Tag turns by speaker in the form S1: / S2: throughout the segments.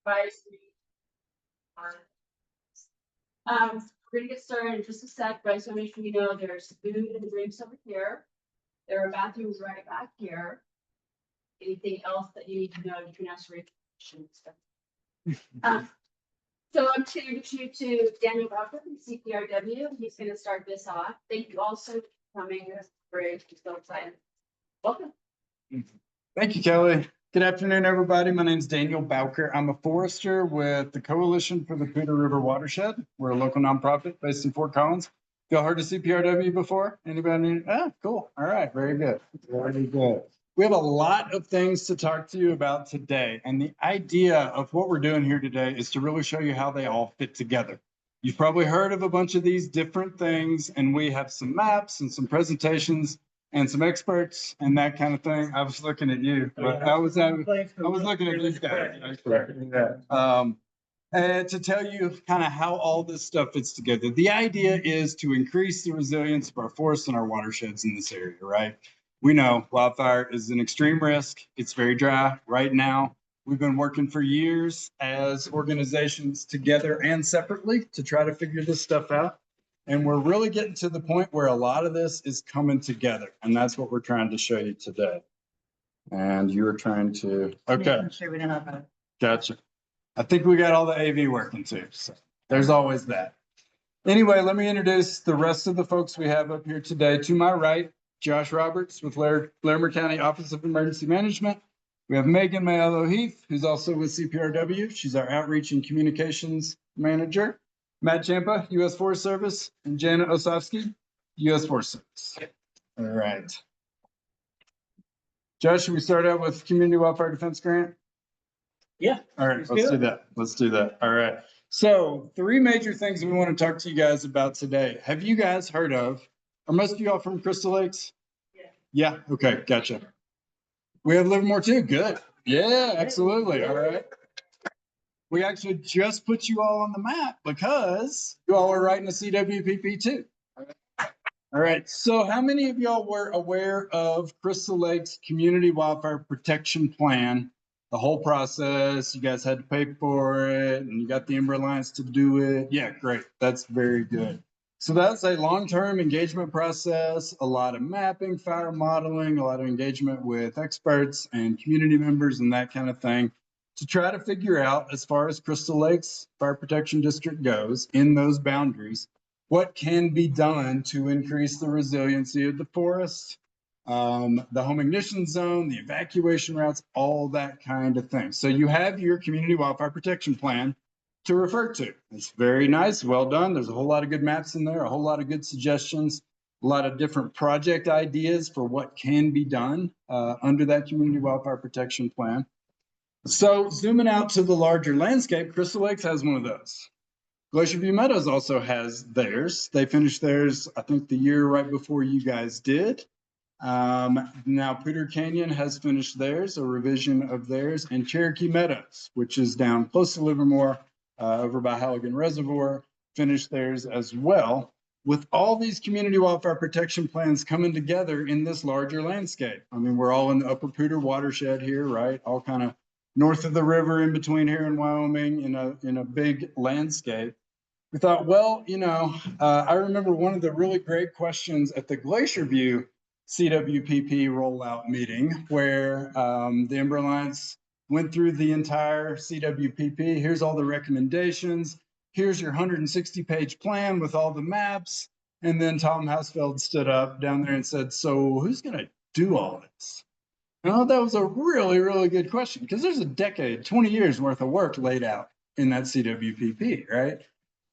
S1: advisory. We're gonna get started in just a sec, but I just want to make sure you know there's food and drinks over here. There are bathrooms right back here. Anything else that you need to know, you can ask for information. So I'm going to introduce you to Daniel Bauker from CPRW. He's going to start this off. Thank you all so much for coming. It's great. I'm so excited. Welcome.
S2: Thank you, Kelly. Good afternoon, everybody. My name is Daniel Bauker. I'm a forester with the Coalition for the Poudre River Watershed. We're a local nonprofit based in Fort Collins. Y'all heard of CPRW before? Anybody? Ah, cool. All right. Very good. Very good. We have a lot of things to talk to you about today. And the idea of what we're doing here today is to really show you how they all fit together. You've probably heard of a bunch of these different things, and we have some maps and some presentations and some experts and that kind of thing. I was looking at you, but I was looking at these guys. And to tell you kind of how all this stuff fits together. The idea is to increase the resilience of our forests and our watersheds in this area, right? We know wildfire is an extreme risk. It's very dry right now. We've been working for years as organizations together and separately to try to figure this stuff out. And we're really getting to the point where a lot of this is coming together. And that's what we're trying to show you today. And you were trying to, okay. Gotcha. I think we got all the AV working too. So there's always that. Anyway, let me introduce the rest of the folks we have up here today. To my right, Josh Roberts with Larimer County Office of Emergency Management. We have Megan Mayello Heath, who's also with CPRW. She's our Outreach and Communications Manager. Matt Champa, U.S. Forest Service, and Janet Osofsky, U.S. Forest Service. All right. Josh, should we start out with Community Wildfire Defense Grant?
S3: Yeah.
S2: All right, let's do that. Let's do that. All right. So 3 major things we want to talk to you guys about today. Have you guys heard of, are most of y'all from Crystal Lakes? Yeah. Okay, gotcha. We have Livermore too. Good. Yeah, absolutely. All right. We actually just put you all on the map because you all are writing a CWPP too. All right. So how many of y'all were aware of Crystal Lakes Community Wildfire Protection Plan? The whole process, you guys had to pay for it and you got the Ember Alliance to do it. Yeah, great. That's very good. So that's a long-term engagement process, a lot of mapping, fire modeling, a lot of engagement with experts and community members and that kind of thing to try to figure out, as far as Crystal Lakes Fire Protection District goes, in those boundaries, what can be done to increase the resiliency of the forest, the home ignition zone, the evacuation routes, all that kind of thing. So you have your Community Wildfire Protection Plan to refer to. It's very nice, well done. There's a whole lot of good maps in there, a whole lot of good suggestions, a lot of different project ideas for what can be done under that Community Wildfire Protection Plan. So zooming out to the larger landscape, Crystal Lakes has one of those. Glacier View Meadows also has theirs. They finished theirs, I think, the year right before you guys did. Now Poudre Canyon has finished theirs, a revision of theirs, and Cherokee Meadows, which is down close to Livermore, over by Halligan Reservoir, finished theirs as well. With all these community wildfire protection plans coming together in this larger landscape. I mean, we're all in the upper Poudre watershed here, right? All kind of north of the river in between here and Wyoming in a big landscape. We thought, well, you know, I remember one of the really great questions at the Glacier View CWPP rollout meeting where the Ember Alliance went through the entire CWPP. Here's all the recommendations. Here's your 160-page plan with all the maps. And then Tom Hausfeld stood up down there and said, so who's going to do all this? Well, that was a really, really good question because there's a decade, 20 years worth of work laid out in that CWPP, right?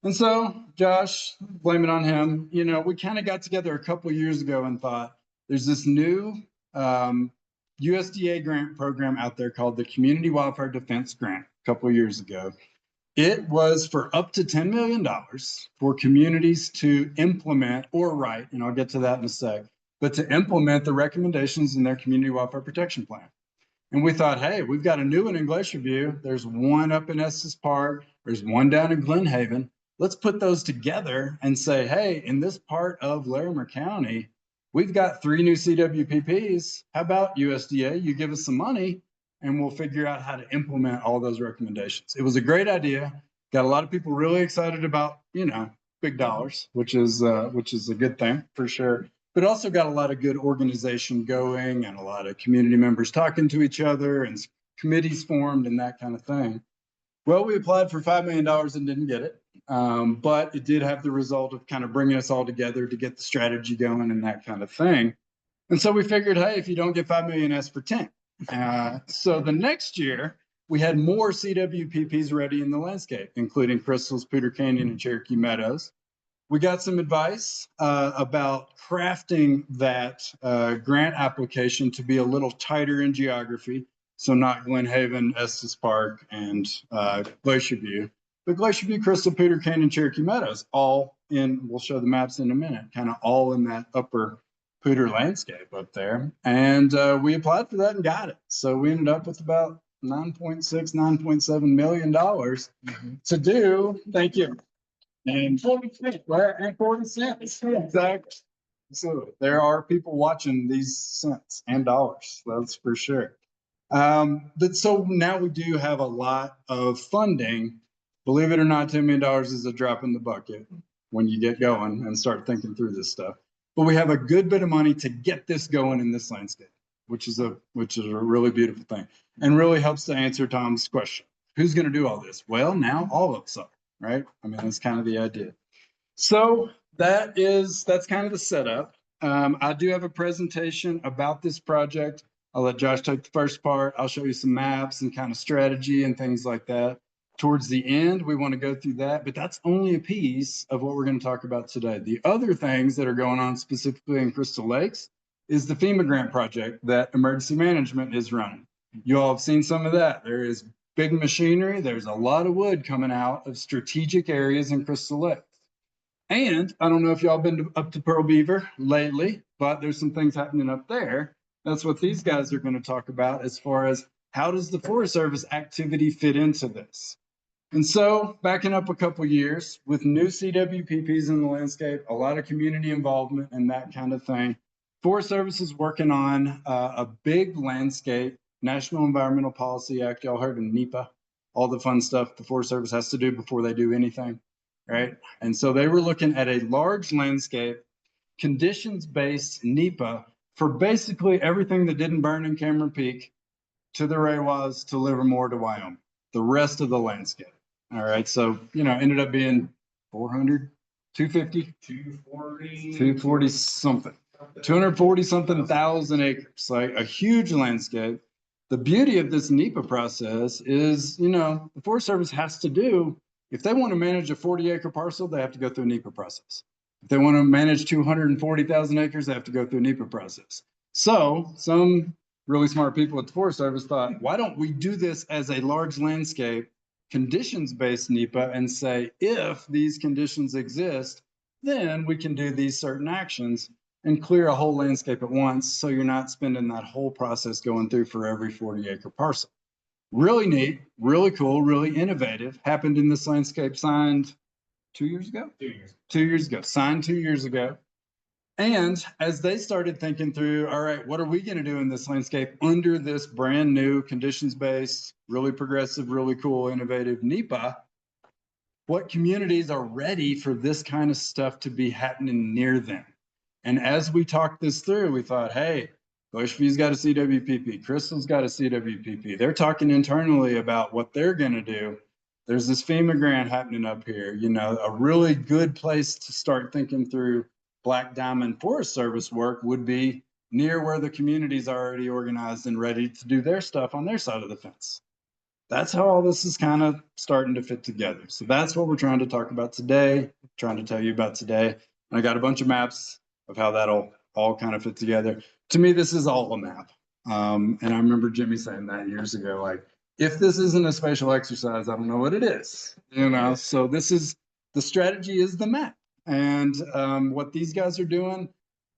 S2: And so, Josh, blame it on him. You know, we kind of got together a couple of years ago and thought there's this new USDA grant program out there called the Community Wildfire Defense Grant a couple of years ago. It was for up to $10 million for communities to implement or write, and I'll get to that in a sec, but to implement the recommendations in their Community Wildfire Protection Plan. And we thought, hey, we've got a new one in Glacier View. There's one up in Estes Park. There's one down in Glen Haven. Let's put those together and say, hey, in this part of Larimer County, we've got 3 new CWPPs. How about USDA? You give us some money and we'll figure out how to implement all those recommendations. It was a great idea. Got a lot of people really excited about, big dollars, which is a good thing for sure. But also got a lot of good organization going and a lot of community members talking to each other and committees formed and that kind of thing. Well, we applied for $5 million and didn't get it. But it did have the result of kind of bringing us all together to get the strategy going and that kind of thing. And so we figured, hey, if you don't get 5 million, ask for 10. So the next year, we had more CWPPs ready in the landscape, including Crystal's, Poudre Canyon, and Cherokee Meadows. We got some advice about crafting that grant application to be a little tighter in geography. So not Glen Haven, Estes Park, and Glacier View, but Glacier View, Crystal, Poudre Canyon, Cherokee Meadows, all in, we'll show the maps in a minute, kind of all in that upper Poudre landscape up there. And we applied for that and got it. So we ended up with about $9.7 million to do. Thank you. And 40 cents. Exactly. So there are people watching these cents and dollars. That's for sure. But so now we do have a lot of funding. Believe it or not, $10 million is a drop in the bucket when you get going and start thinking through this stuff. But we have a good bit of money to get this going in this landscape, which is a really beautiful thing, and really helps to answer Tom's question. Who's going to do all this? Well, now all of us are, right? I mean, that's kind of the idea. So that's kind of the setup. I do have a presentation about this project. I'll let Josh take the first part. I'll show you some maps and kind of strategy and things like that. Towards the end, we want to go through that, but that's only a piece of what we're going to talk about today. The other things that are going on specifically in Crystal Lakes is the FEMA grant project that emergency management is running. You all have seen some of that. There is big machinery. There's a lot of wood coming out of strategic areas in Crystal Lakes. And I don't know if y'all been up to Pearl Beaver lately, but there's some things happening up there. That's what these guys are going to talk about as far as how does the Forest Service activity fit into this? And so backing up a couple years with new CWPPs in the landscape, a lot of community involvement and that kind of thing. Forest Service is working on a big landscape, National Environmental Policy Act. Y'all heard of NEPA, all the fun stuff the Forest Service has to do before they do anything, right? And so they were looking at a large landscape, conditions-based NEPA for basically everything that didn't burn in Cameron Peak to the Rawas to Livermore to Wyoming, the rest of the landscape. All right, so, ended up being 400, 250, 240 something, 240 something thousand acres, like a huge landscape. The beauty of this NEPA process is, the Forest Service has to do, if they want to manage a 40-acre parcel, they have to go through a NEPA process. If they want to manage 240,000 acres, they have to go through a NEPA process. So some really smart people at the Forest Service thought, why don't we do this as a large landscape conditions-based NEPA and say, if these conditions exist, then we can do these certain actions and clear a whole landscape at once, so you're not spending that whole process going through for every 40-acre parcel. Really neat, really cool, really innovative. Happened in this landscape, signed 2 years ago? 2 years. 2 years ago, signed 2 years ago. And as they started thinking through, all right, what are we going to do in this landscape under this brand new conditions-based, really progressive, really cool, innovative NEPA? What communities are ready for this kind of stuff to be happening near them? And as we talked this through, we thought, hey, Glacier View's got a CWPP, Crystal's got a CWPP. They're talking internally about what they're going to do. There's this FEMA grant happening up here, a really good place to start thinking through Black Diamond Forest Service work would be near where the community's already organized and ready to do their stuff on their side of the fence. That's how all this is kind of starting to fit together. So that's what we're trying to talk about today, trying to tell you about today. And I got a bunch of maps of how that'll all kind of fit together. To me, this is all a map. And I remember Jimmy saying that years ago, like, if this isn't a spatial exercise, I don't know what it is, So the strategy is the map. And what these guys are doing,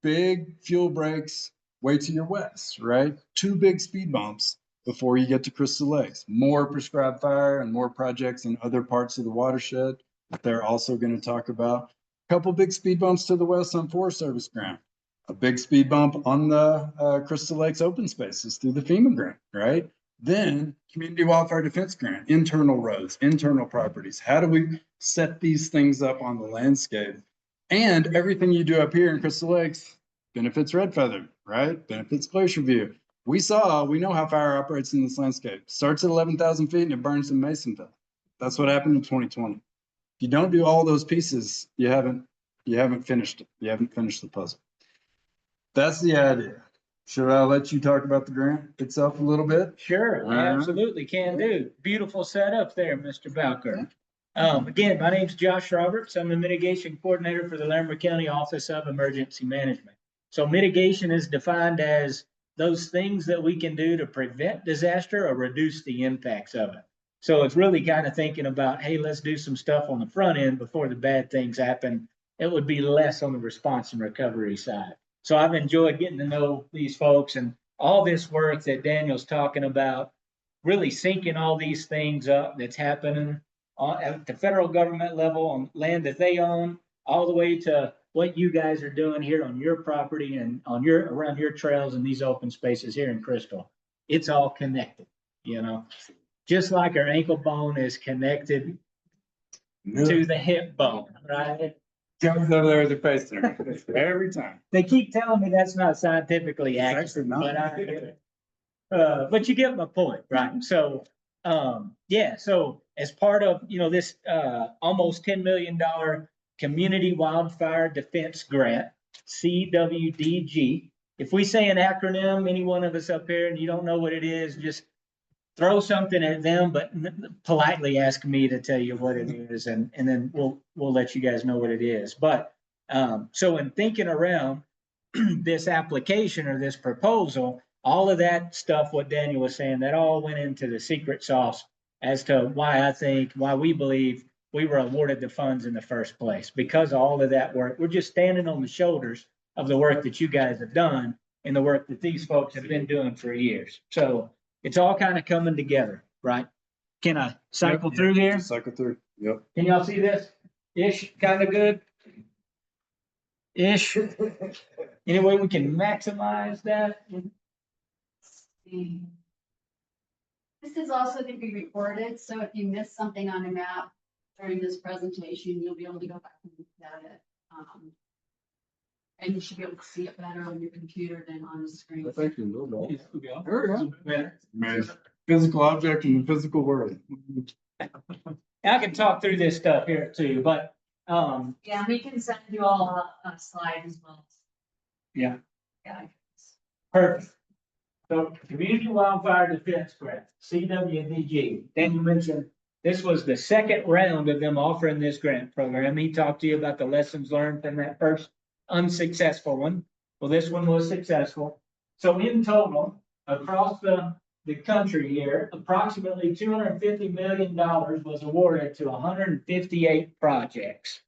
S2: big fuel breaks way to your west, right? 2 big speed bumps before you get to Crystal Lakes. More prescribed fire and more projects in other parts of the watershed that they're also going to talk about. A couple big speed bumps to the west on Forest Service ground. A big speed bump on the Crystal Lakes open spaces through the FEMA grant, right? Then Community Wildfire Defense Grant, internal roads, internal properties. How do we set these things up on the landscape? And everything you do up here in Crystal Lakes benefits Red Feather, right? Benefits Glacier View. We know how fire operates in this landscape. Starts at 11,000 feet and it burns in Masonville. That's what happened in 2020. If you don't do all those pieces, you haven't finished it. You haven't finished the puzzle. That's the idea. Should I let you talk about the grant itself a little bit?
S3: Sure, absolutely can do. Beautiful setup there, Mr. Bowker. Again, my name's Josh Roberts. I'm the mitigation coordinator for the Larimer County Office of Emergency Management. So mitigation is defined as those things that we can do to prevent disaster or reduce the impacts of it. So it's really kind of thinking about, hey, let's do some stuff on the front end before the bad things happen. It would be less on the response and recovery side. So I've enjoyed getting to know these folks and all this work that Daniel's talking about, really syncing all these things up that's happening at the federal government level on land that they own, all the way to what you guys are doing here on your property and on around your trails and these open spaces here in Crystal. It's all connected, just like our ankle bone is connected to the hip bone, right?
S2: Comes over there with the face there every time.
S3: They keep telling me that's not scientifically accurate, but you get my point, right? So, so as part of, this, almost $10 million Community Wildfire Defense Grant, CWDG. If we say an acronym, any one of us up here, and you don't know what it is, just throw something at them, but politely ask me to tell you what it is, and then we'll let you guys know what it is. But so in thinking around this application or this proposal, all of that stuff, what Daniel was saying, that all went into the secret sauce as to why we believe we were awarded the funds in the first place. Because of all of that work, we're just standing on the shoulders of the work that you guys have done and the work that these folks have been doing for years. So it's all kind of coming together, right? Can I cycle through here?
S2: Cycle through. Yep.
S3: Can y'all see this? Ish, kind of good. Ish. Any way we can maximize that?
S1: This is also going to be recorded, so if you miss something on a map during this presentation, you'll be able to go back and look at it. And you should be able to see it better on your computer than on the screen.
S2: Thank you. Physical object in the physical world.
S3: I can talk through this stuff here too, but
S1: Yeah, we can send you all a slide as well.
S3: Yeah.
S1: Yeah.
S3: Perfect. So Community Wildfire Defense Grant, CWDG. Dan, you mentioned this was the second round of them offering this grant program. He talked to you about the lessons learned from that first unsuccessful one. Well, this one was successful. So in total, across the country here, approximately $250 million was awarded to 158 projects.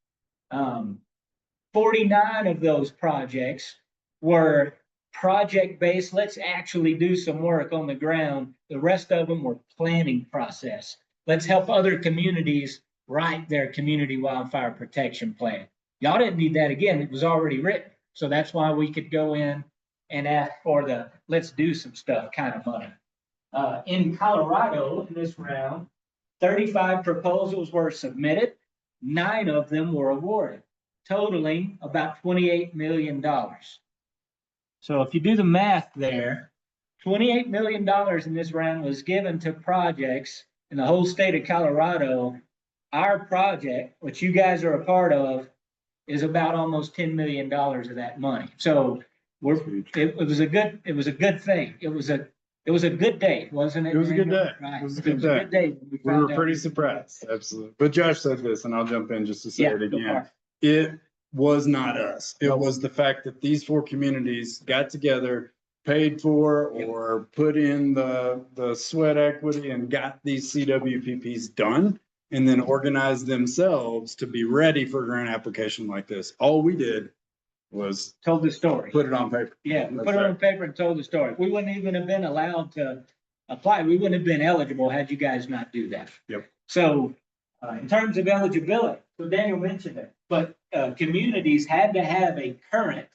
S3: 49 of those projects were project-based. Let's actually do some work on the ground. The rest of them were planning process. Let's help other communities write their community wildfire protection plan. Y'all didn't need that again. It was already written. So that's why we could go in and ask for the let's do some stuff kind of money. In Colorado, in this round, 35 proposals were submitted. 9 of them were awarded, totaling about $28 million. So if you do the math there, $28 million in this round was given to projects in the whole state of Colorado. Our project, which you guys are a part of, is about almost $10 million of that money. So it was a good thing. It was a good day, wasn't it?
S2: It was a good day.
S3: Right.
S2: It was a good day. We were pretty surprised. Absolutely. But Josh said this, and I'll jump in just to say it again. It was not us. It was the fact that these 4 communities got together, paid for or put in the sweat equity and got these CWPPs done, and then organized themselves to be ready for a grant application like this. All we did was
S3: told the story.
S2: Put it on paper.
S3: Yeah, we put it on paper and told the story. We wouldn't even have been allowed to apply. We wouldn't have been eligible had you guys not do that.
S2: Yep.
S3: So in terms of eligibility, so Daniel mentioned it, but communities had to have a current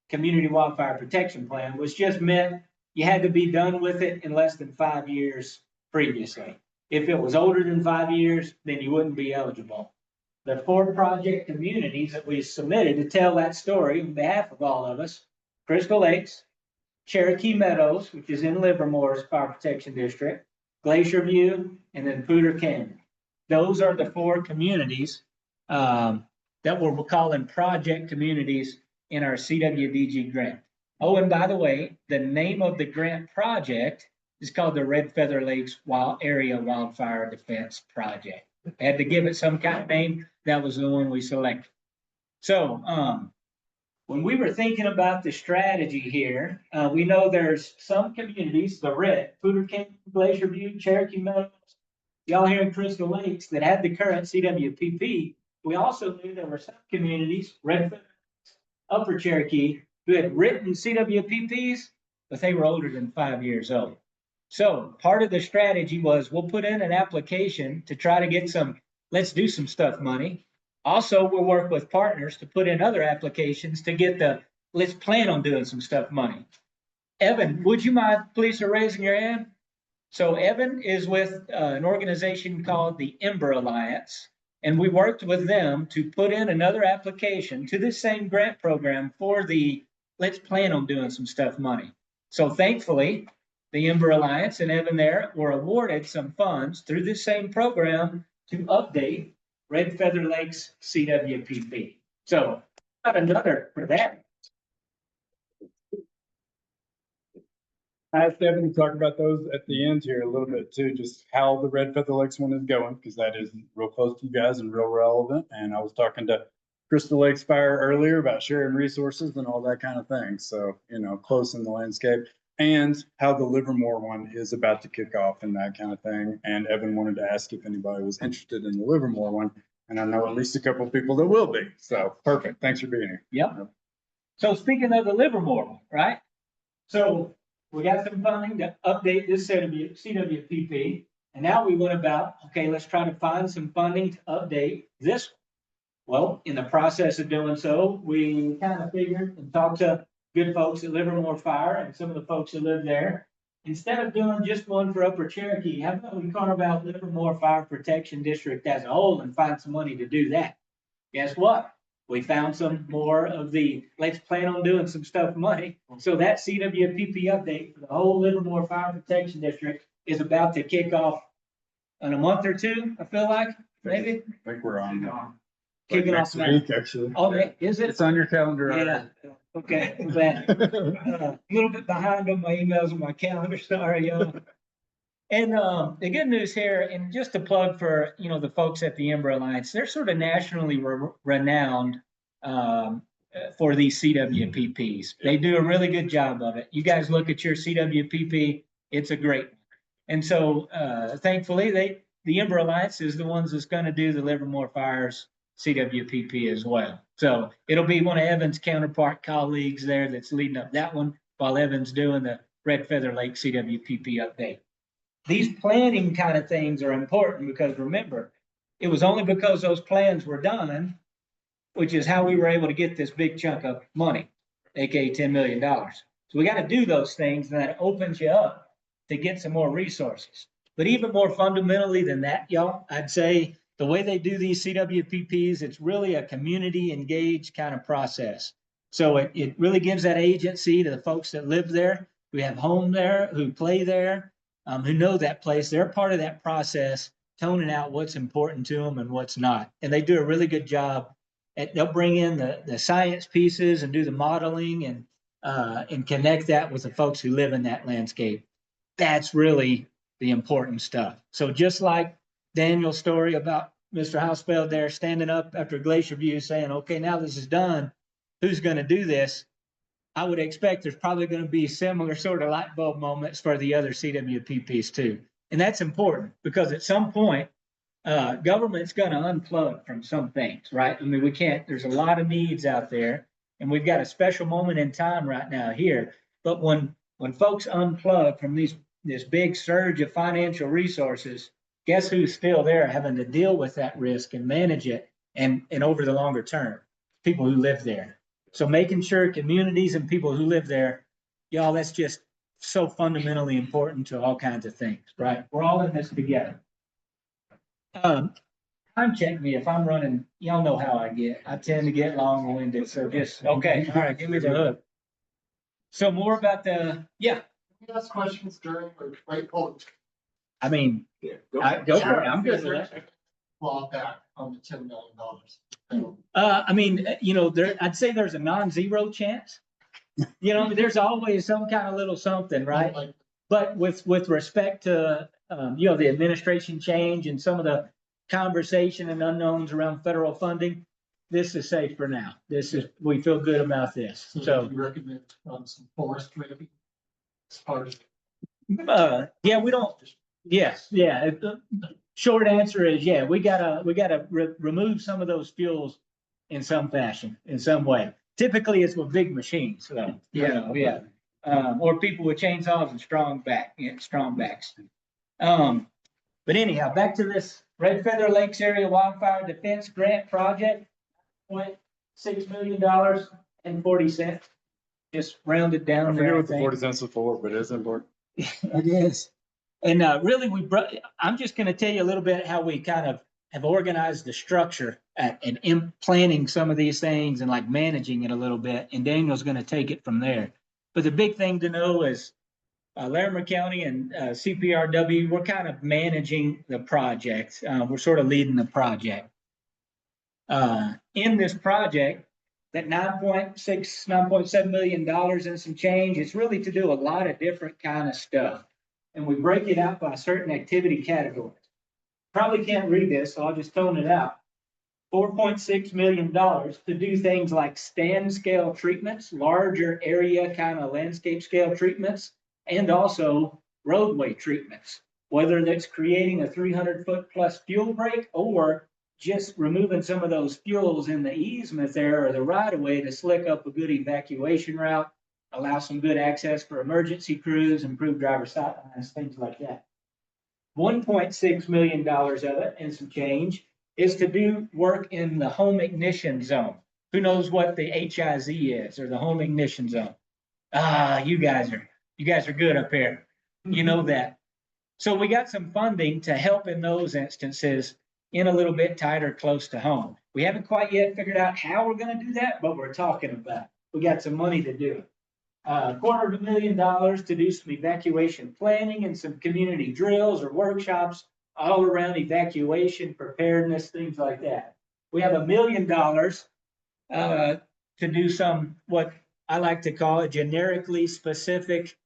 S3: community wildfire protection plan, which just meant you had to be done with it in less than 5 years previously. If it was older than 5 years, then you wouldn't be eligible. The 4 project communities that we submitted to tell that story on behalf of all of us: Crystal Lakes, Cherokee Meadows, which is in Livermore's Fire Protection District, Glacier View, and then Poudre Canyon. Those are the 4 communities that we're calling project communities in our CWDG grant. Oh, and by the way, the name of the grant project is called the Red Feather Lakes Area Wildfire Defense Project. Had to give it some kind of name. That was the one we selected. So when we were thinking about the strategy here, we know there's some communities, the red, Poudre Canyon, Glacier View, Cherokee Meadows, y'all here in Crystal Lakes, that had the current CWPP. We also knew there were some communities, Red Feather, Upper Cherokee, who had written CWPPs, but they were older than 5 years old. So part of the strategy was we'll put in an application to try to get some, let's do some stuff money. Also, we'll work with partners to put in other applications to get the, let's plan on doing some stuff money. Evan, would you mind please raising your hand? So Evan is with an organization called the Ember Alliance, and we worked with them to put in another application to this same grant program for the let's plan on doing some stuff money. So thankfully, the Ember Alliance and Evan there were awarded some funds through this same program to update Red Feather Lakes CWPP. So got another for that.
S2: I asked Evan to talk about those at the end here a little bit too, just how the Red Feather Lakes one is going, because that is real close to you guys and real relevant. And I was talking to Crystal Lakes Fire earlier about sharing resources and all that kind of thing. So, you know, close in the landscape, and how the Livermore one is about to kick off and that kind of thing. And Evan wanted to ask if anybody was interested in the Livermore one. And I know at least a couple of people that will be. So perfect. Thanks for being here.
S3: Yep. So speaking of the Livermore one, right? So we got some funding to update this CWPP. And now we went about, okay, let's try to find some funding to update this. Well, in the process of doing so, we kind of figured and talked to good folks at Livermore Fire and some of the folks that live there. Instead of doing just one for Upper Cherokee, how about we carve out Livermore Fire Protection District as a whole and find some money to do that? Guess what? We found some more of the, let's plan on doing some stuff money. So that CWPP update for the whole Livermore Fire Protection District is about to kick off in a month or two, I feel like, maybe.
S2: I think we're on.
S3: Kicking off
S2: next
S3: now.
S2: week, actually.
S3: Okay, is it?
S2: It's on your calendar.
S3: Yeah, okay, I'm glad. A little bit behind on my emails and my calendar, sorry, y'all. And the good news here, and just a plug for, you know, the folks at the Ember Alliance, they're sort of nationally renowned for these CWPPs. They do a really good job of it. You guys look at your CWPP, it's a great one. And so thankfully, the Ember Alliance is the ones that's going to do the Livermore Fire's CWPP as well. So it'll be one of Evan's counterpart colleagues there that's leading up that one while Evan's doing the Red Feather Lake CWPP update. These planning kind of things are important because remember, it was only because those plans were done, which is how we were able to get this big chunk of money, aka $10 million. So we got to do those things, and that opens you up to get some more resources. But even more fundamentally than that, y'all, I'd say the way they do these CWPPs, it's really a community engaged kind of process. So it really gives that agency to the folks that live there, who have home there, who play there, who know that place. They're part of that process, toning out what's important to them and what's not. And they do a really good job. They'll bring in the science pieces and do the modeling and connect that with the folks who live in that landscape. That's really the important stuff. So just like Daniel's story about Mr. Hausfeld there standing up after Glacier View saying, okay, now this is done, who's going to do this? I would expect there's probably going to be similar sort of light bulb moments for the other CWPPs too. And that's important because at some point, government's going to unplug from some things, right? I mean, we can't, there's a lot of needs out there and we've got a special moment in time right now here. But when folks unplug from this big surge of financial resources, guess who's still there having to deal with that risk and manage it and over the longer term? People who live there. So making sure communities and people who live there, y'all, that's just so fundamentally important to all kinds of things, right? We're all in this together. Time check me if I'm running, y'all know how I get. I tend to get long-winded, so just, okay, all right, give me the hook. So more about the, yeah,
S4: Ask questions during or right point.
S3: I mean, go for it, I'm good with that.
S4: Claw back on the $10 million.
S3: I mean, you know, I'd say there's a non-zero chance. You know, there's always some kind of little something, right?
S4: Like,
S3: But with respect to, you know, the administration change and some of the conversation and unknowns around federal funding, this is safe for now. We feel good about this. So,
S4: you recommend some forest maybe? As part of.
S3: yeah, we don't, yes, yeah. The short answer is, yeah, we gotta remove some of those fuels in some fashion, in some way. Typically it's with big machines, so, you know, yeah. Or people with chainsaws and strong backs. But anyhow, back to this Red Feather Lakes Area Wildfire Defense Grant Project. $0.6 million and 40 cents. Just rounded down.
S2: I
S3: there,
S2: forget what the
S3: think.
S2: 40 cents before, but it is important.
S3: It is. And really, I'm just going to tell you a little bit how we kind of have organized the structure and in planning some of these things and like managing it a little bit. And Daniel's going to take it from there. But the big thing to know is Larimer County and CPRW, we're kind of managing the project. We're sort of leading the project. In this project, that $9.7 million and some change, it's really to do a lot of different kind of stuff. And we break it out by certain activity categories. Probably can't read this, so I'll just tone it out. $4.6 million to do things like stand scale treatments, larger area kind of landscape scale treatments, and also roadway treatments, whether that's creating a 300-foot plus fuel break or just removing some of those fuels in the easement there or the right of way to slick up a good evacuation route, allow some good access for emergency crews, improve driver sight lines, things like that. $1.6 million of it and some change is to do work in the home ignition zone. Who knows what the HIZ is, or the home ignition zone? You guys are good up here. You know that. So we got some funding to help in those instances in a little bit tighter, close to home. We haven't quite yet figured out how we're going to do that, but we're talking about it. We got some money to do it. $250,000 to do some evacuation planning and some community drills or workshops all around evacuation, preparedness, things like that. We have $1 million to do some, what I like to call a generically specific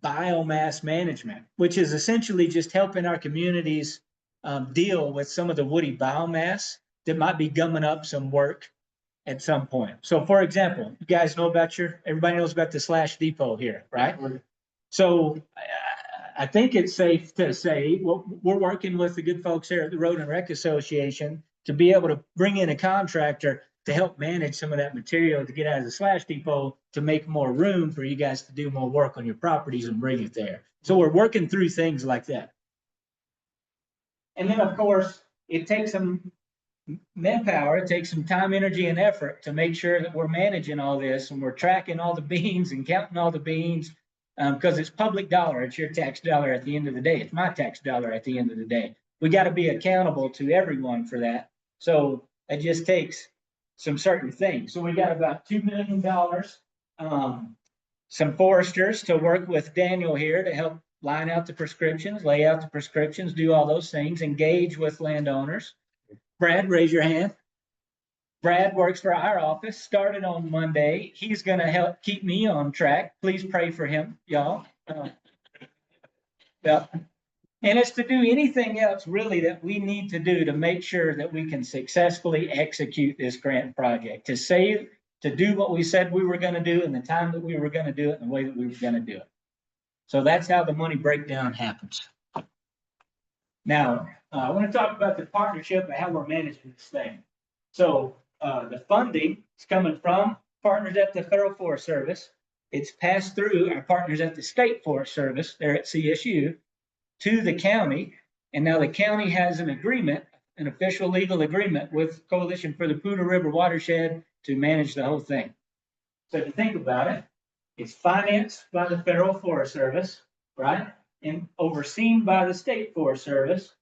S3: biomass management, which is essentially just helping our communities deal with some of the woody biomass that might be gumming up some work at some point. So for example, you guys know about everybody knows about the Slash Depot here, right? So I think it's safe to say we're working with the good folks here at the Road and Rec Association to be able to bring in a contractor to help manage some of that material to get out of the Slash Depot to make more room for you guys to do more work on your properties and bring it there. So we're working through things like that. And then of course, it takes some manpower, it takes some time, energy, and effort to make sure that we're managing all this and we're tracking all the beans and counting all the beans because it's public dollar. It's your tax dollar at the end of the day. It's my tax dollar at the end of the day. We got to be accountable to everyone for that. So it just takes some certain things. So we got about $2 million, some foresters to work with Daniel here to help line out the prescriptions, lay out the prescriptions, do all those things, engage with landowners. Brad, raise your hand. Brad works for our office, started on Monday. He's going to help keep me on track. Please pray for him, y'all. Yeah. And it's to do anything else really that we need to do to make sure that we can successfully execute this grant project, to do what we said we were going to do in the time that we were going to do it and the way that we were going to do it. So that's how the money breakdown happens. Now, I want to talk about the partnership and how we're managing this thing. So the funding is coming from partners at the Federal Forest Service. It's passed through our partners at the State Forest Service there at CSU to the county. And now the county has an agreement, an official legal agreement with Coalition for the Poudre River Watershed to manage the whole thing. So to think about it, It's financed by the Federal Forest Service, right? And overseen by the State Forest Service,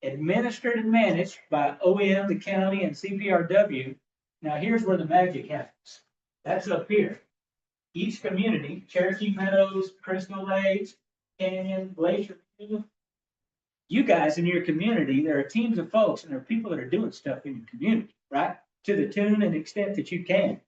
S3: administered and managed by OEM, the county, and CPRW. Now, here's where the magic happens. That's up here. Each community, Cherokee Meadows, Crystal Lakes, Canyon, Glacier View, you guys in your community, there are teams of folks and there are people that are doing stuff in your community, right? To the tune and extent that you can.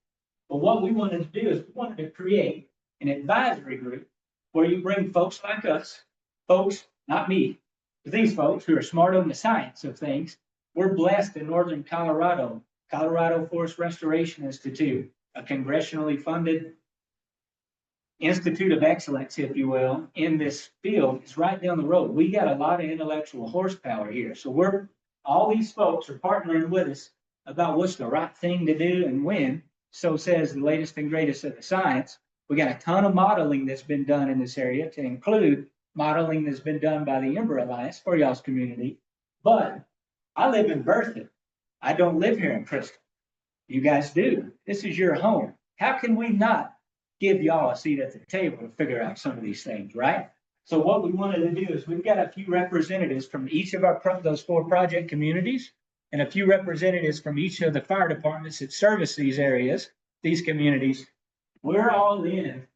S3: But what we wanted to do is we wanted to create an advisory group where you bring folks like us, folks, not me, but these folks who are smart on the science of things. We're blessed in northern Colorado, Colorado Forest Restoration Institute, a congressionally funded Institute of Excellence, if you will, in this field. Is right down the road. We got a lot of intellectual horsepower here. So all these folks are partnering with us about what's the right thing to do and when. So says the latest and greatest of the science. We got a ton of modeling that's been done in this area, to include modeling that's been done by the Ember Alliance for y'all's community. But I live in Berthoud. I don't live here in Crystal. You guys do. This is your home. How can we not give y'all a seat at the table to figure out some of these things, right? So what we wanted to do is we've got a few representatives from each of those 4 project communities, and a few representatives from each of the fire departments that service these areas, these communities. We're all in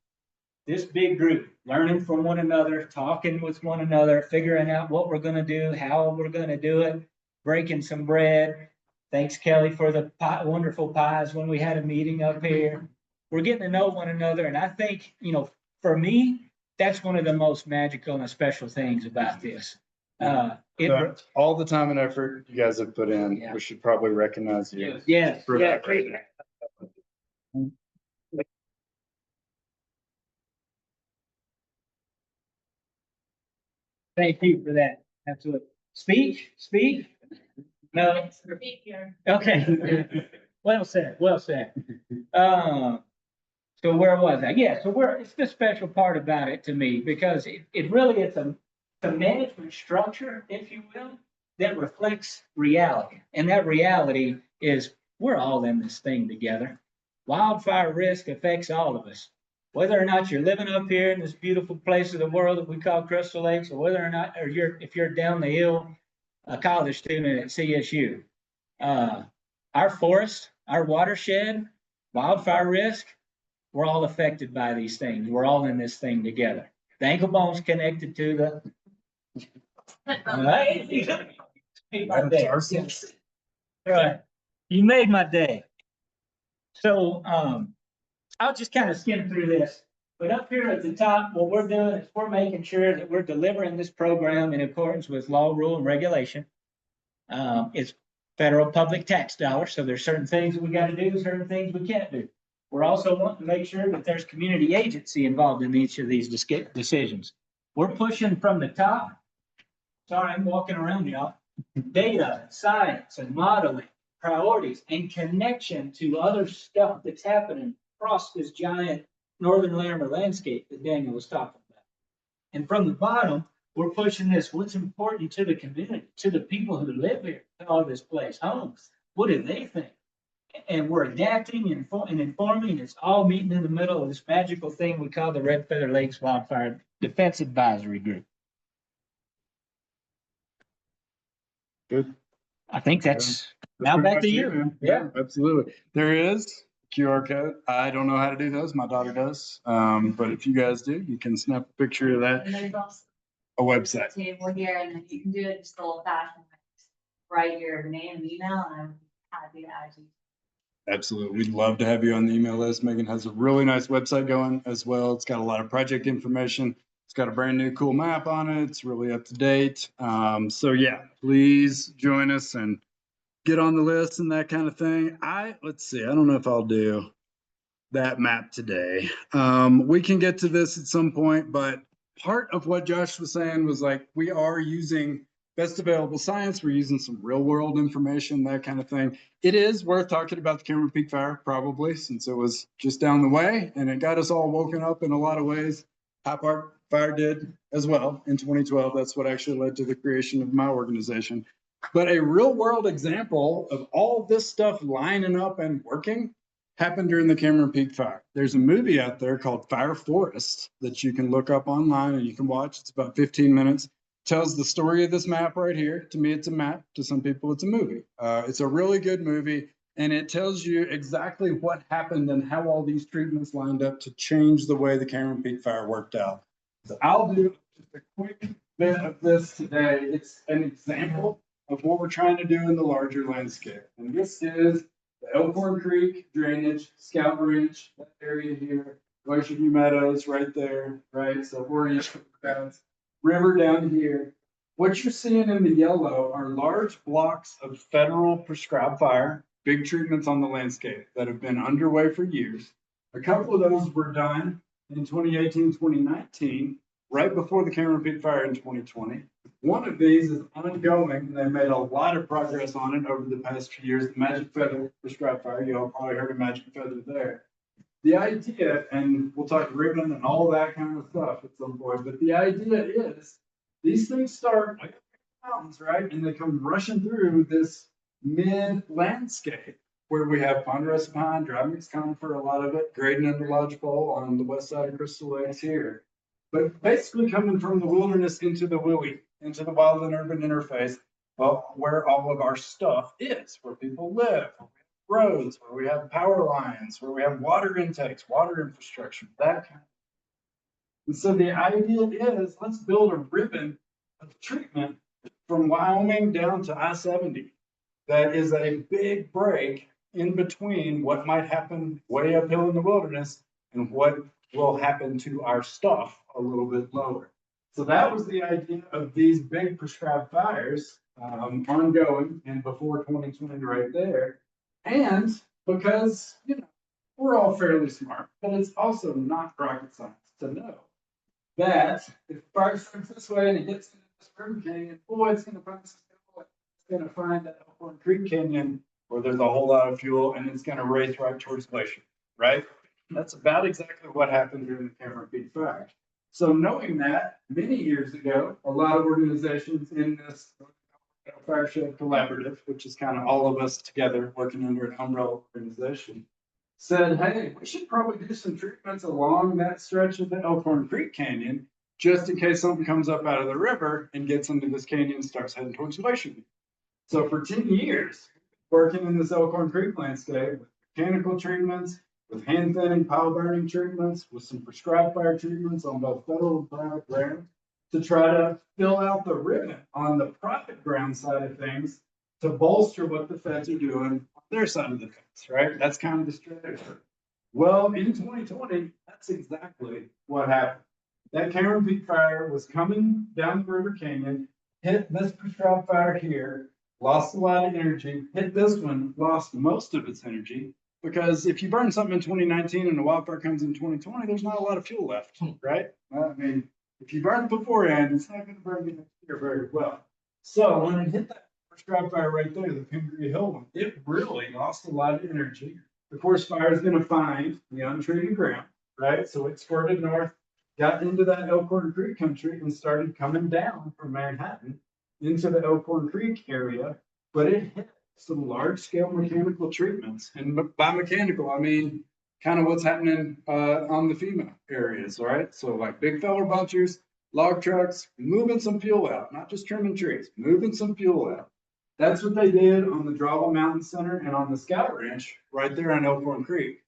S3: this big group, learning from one another, talking with one another, figuring out what we're going to do, how we're going to do it, breaking some bread. Thanks, Kelly, for the wonderful pies when we had a meeting up here. We're getting to know one another. And I think, for me, that's one of the most magical and special things about this.
S2: All the time and effort you guys have put in, we should probably recognize you.
S3: Yes.
S2: for
S3: Yeah.
S2: that right now.
S3: Thank you for that. Absolutely. Speak? No.
S1: Thanks for being here.
S3: Okay. Well said. So where was I? Yeah, so it's the special part about it to me, because it really is a management structure, if you will, that reflects reality. And that reality is we're all in this thing together. Wildfire risk affects all of us. Whether or not you're living up here in this beautiful place of the world that we call Crystal Lakes, or whether or not, if you're down the hill, a college student at CSU. Our forest, our watershed, wildfire risk, we're all affected by these things. We're all in this thing together. The ankle bone's connected to the. All right. Made my day. All right. You made my day. So I'll just kind of skim through this. But up here at the top, what we're doing is we're making sure that we're delivering this program in accordance with law, rule, and regulation. It's federal public tax dollars, so there's certain things that we got to do, certain things we can't do. We're also wanting to make sure that there's community agency involved in each of these decisions. We're pushing from the top. Sorry, I'm walking around, y'all. Data, science, and modeling, priorities, and connection to other stuff that's happening across this giant northern Larimer landscape that Daniel was talking about. And from the bottom, we're pushing this. What's important to the community, to the people who live here, call this place home? What do they think? And we're adapting and informing. It's all meeting in the middle of this magical thing we call the Red Feather Lakes Wildfire Defense Advisory Group.
S2: Good.
S3: I think that's now back to you.
S2: Man.
S3: Yeah.
S2: Absolutely. There is QR code. I don't know how to do those. My daughter does. But if you guys do, you can snap a picture of that.
S1: And there's also
S2: A website.
S1: a table here, and then you can do it just old fashioned. Write your name and email, and I'm happy to add you.
S2: Absolutely. We'd love to have you on the email list. Megan has a really nice website going as well. It's got a lot of project information. It's got a brand new cool map on it. It's really up to date. So yeah, please join us and get on the list and that kind of thing. Let's see. I don't know if I'll do that map today. We can get to this at some point, but part of what Josh was saying was like, we are using best available science. We're using some real world information, that kind of thing. It is worth talking about the Cameron Peak Fire, probably, since it was just down the way and it got us all woken up in a lot of ways. High Park Fire did as well in 2012. That's what actually led to the creation of my organization. But a real world example of all this stuff lining up and working happened during the Cameron Peak Fire. There's a movie out there called Fire Forest that you can look up online and you can watch. It's about 15 minutes. Tells the story of this map right here. To me, it's a map. To some people, it's a movie. It's a really good movie, and it tells you exactly what happened and how all these treatments lined up to change the way the Cameron Peak Fire worked out. So I'll do just a quick bit of this today. It's an example of what we're trying to do in the larger landscape. And this is the Elkhorn Creek drainage, Scout Ridge, that area here, Glacier View Meadows right there, right? So Orient River down here. What you're seeing in the yellow are large blocks of federal prescribed fire, big treatments on the landscape that have been underway for years. A couple of those were done in 2018, 2019, right before the Cameron Peak Fire in 2020. One of these is ongoing. They made a lot of progress on it over the past few years. The Magic Feather prescribed fire, you all probably heard of Magic Feather there. The idea, and we'll talk ribbon and all that kind of stuff at some point, but the idea is these things start like mountains, right? And they come rushing through this mid landscape where we have ponderosa pine, dry mixed conifer, a lot of it, Graydon and the Lodgepole on the west side of Crystal Lakes here. But basically coming from the wilderness into the WUI, into the wild and urban interface, well, where all of our stuff is, where people live, roads, where we have power lines, where we have water intakes, water infrastructure, that kind of. And so the idea is let's build a ribbon of treatment from Wyoming down to I-70. That is a big break in between what might happen way uphill in the wilderness and what will happen to our stuff a little bit lower. So that was the idea of these big prescribed fires ongoing and before 2020 right there. And because, you know, we're all fairly smart, but it's also not rocket science to know that if fire starts this way and it gets into this river canyon, boy, it's going to find that Elkhorn Creek Canyon where there's a whole lot of fuel and it's going to race right towards Glacier, right? That's about exactly what happened during the Cameron Peak Fire. So knowing that, many years ago, a lot of organizations in this Fireshed Collaborative, which is kind of all of us together working under an umbrella organization, said, hey, we should probably do some treatments along that stretch of the Elkhorn Creek Canyon, just in case something comes up out of the river and gets into this canyon and starts heading towards Glacier. So for 10 years, working in this Elkhorn Creek landscape with mechanical treatments, with hand thinning, pile burning treatments, with some prescribed fire treatments on both federal and private ground, to try to fill out the ribbon on the private ground side of things to bolster what the feds are doing on their side of the fence, right? That's kind of the strategy. Well, in 2020, that's exactly what happened. That Cameron Peak Fire was coming down the River Canyon, hit this prescribed fire here, lost a lot of energy, hit this one, lost most of its energy, because if you burn something in 2019 and a wildfire comes in 2020, there's not a lot of fuel left, right? I mean, if you burn it beforehand, it's not going to burn you next year very well. So when it hit that prescribed fire right there, the Pingree Hill one, it really lost a lot of energy. Of course, fire is going to find the untreated ground, right? So it squirted north, got into that Elkhorn Creek country and started coming down from Manhattan into the Elkhorn Creek area, but it hit some large scale mechanical treatments. And by mechanical, I mean kind of what's happening on the FEMA areas, right? So like big feller bunchers, log trucks, moving some fuel out, not just trimming trees, moving some fuel out. That's what they did on the Drawell Mountain Center and on the Scout Ranch right there on Elkhorn Creek.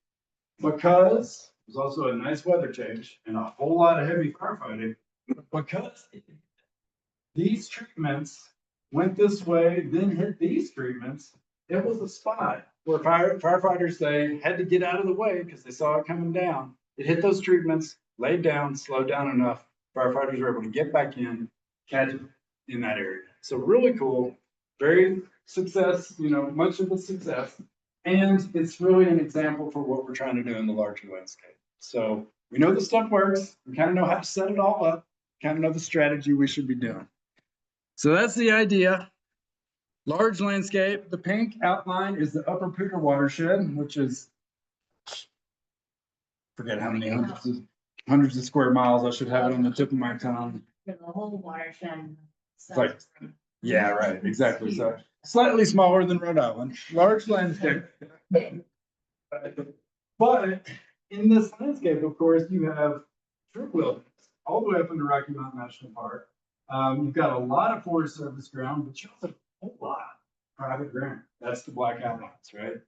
S2: Because it was also a nice weather change and a whole lot of heavy firefighting, because these treatments went this way, then hit these treatments, it was a spot where firefighters, they had to get out of the way because they saw it coming down. It hit those treatments, laid down, slowed down enough. Firefighters were able to get back in, catch it in that area. So really cool, very success, you know, much of the success. And it's really an example for what we're trying to do in the larger landscape. So we know the stuff works. We kind of know how to set it all up, kind of know the strategy we should be doing. So that's the idea. Large landscape. The pink outline is the upper Poudre Watershed, which is, forget how many hundreds of square miles. I should have it on the tip of my tongue.
S5: The whole watershed.
S2: Like, yeah, right, exactly. So slightly smaller than Rhode Island, large landscape. But in this landscape, of course, you have true wilderness all the way up into Rocky Mountain National Park. You've got a lot of Forest Service ground, but you also have a whole lot of private ground. That's the black outlines, right?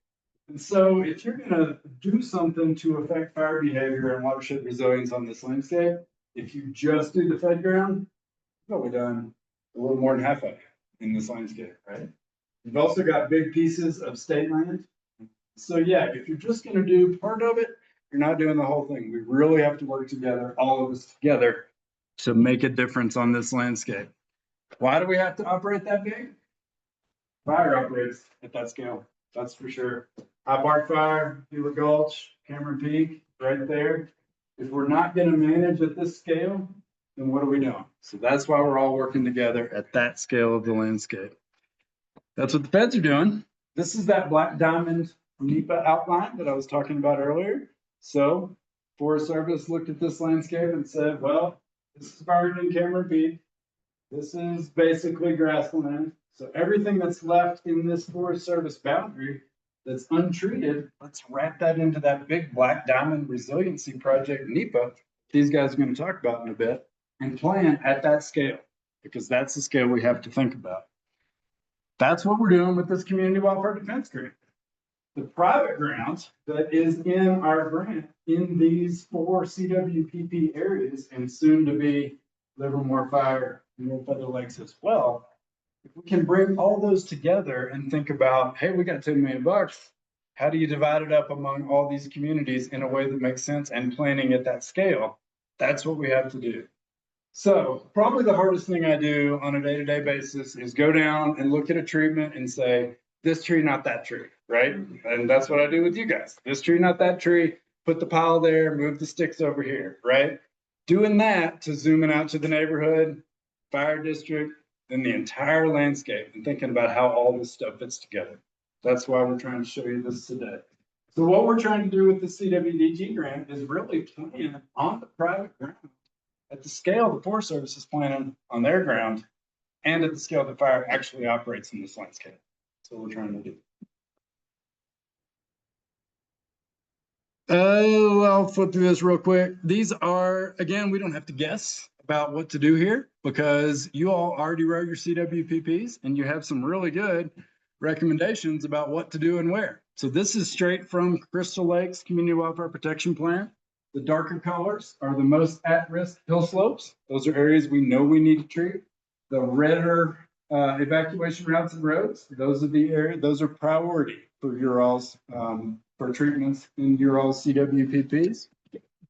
S2: And so if you're gonna do something to affect fire behavior and watershed resilience on this landscape, if you just do the fed ground, you've probably done a little more than half of it in this landscape, right? You've also got big pieces of state land. So yeah, if you're just gonna do part of it, you're not doing the whole thing. We really have to work together, all of us together, to make a difference on this landscape. Why do we have to operate that big? Fire operates at that scale, that's for sure. High Park Fire, Beaver Gulch, Cameron Peak, right there. If we're not gonna manage at this scale, then what are we doing? So that's why we're all working together at that scale of the landscape. That's what the feds are doing. This is that black diamond NEPA outline that I was talking about earlier. So Forest Service looked at this landscape and said, well, this is buried in Cameron Peak. This is basically grassland. So everything that's left in this Forest Service boundary that's untreated, let's wrap that into that big black diamond resiliency project NEPA these guys are going to talk about in a bit, and plan at that scale, because that's the scale we have to think about. That's what we're doing with this community wildfire defense grant. The private ground that is in our grant in these 4 CWPP areas and soon to be Livermore Fire and Wildfire Lakes as well. If we can bring all those together and think about, hey, we got $10 million. How do you divide it up among all these communities in a way that makes sense and planning at that scale? That's what we have to do. So probably the hardest thing I do on a day-to-day basis is go down and look at a treatment and say, this tree, not that tree, right? And that's what I do with you guys. This tree, not that tree, put the pile there, move the sticks over here, right? Doing that to zooming out to the neighborhood, fire district, then the entire landscape, and thinking about how all this stuff fits together. That's why we're trying to show you this today. So what we're trying to do with the CWDG grant is really plan on the private ground at the scale the Forest Service is planning on their ground and at the scale that fire actually operates in this landscape. That's what we're trying to do. Oh, I'll flip through this real quick. These are, again, we don't have to guess about what to do here because you all already wrote your CWPPs and you have some really good recommendations about what to do and where. So this is straight from Crystal Lakes Community Wildfire Protection Plan. The darker colors are the most at-risk hill slopes. Those are areas we know we need to treat. The redder evacuation routes and roads, those are the areas, those are priority for your all's for treatments in your all's CWPPs.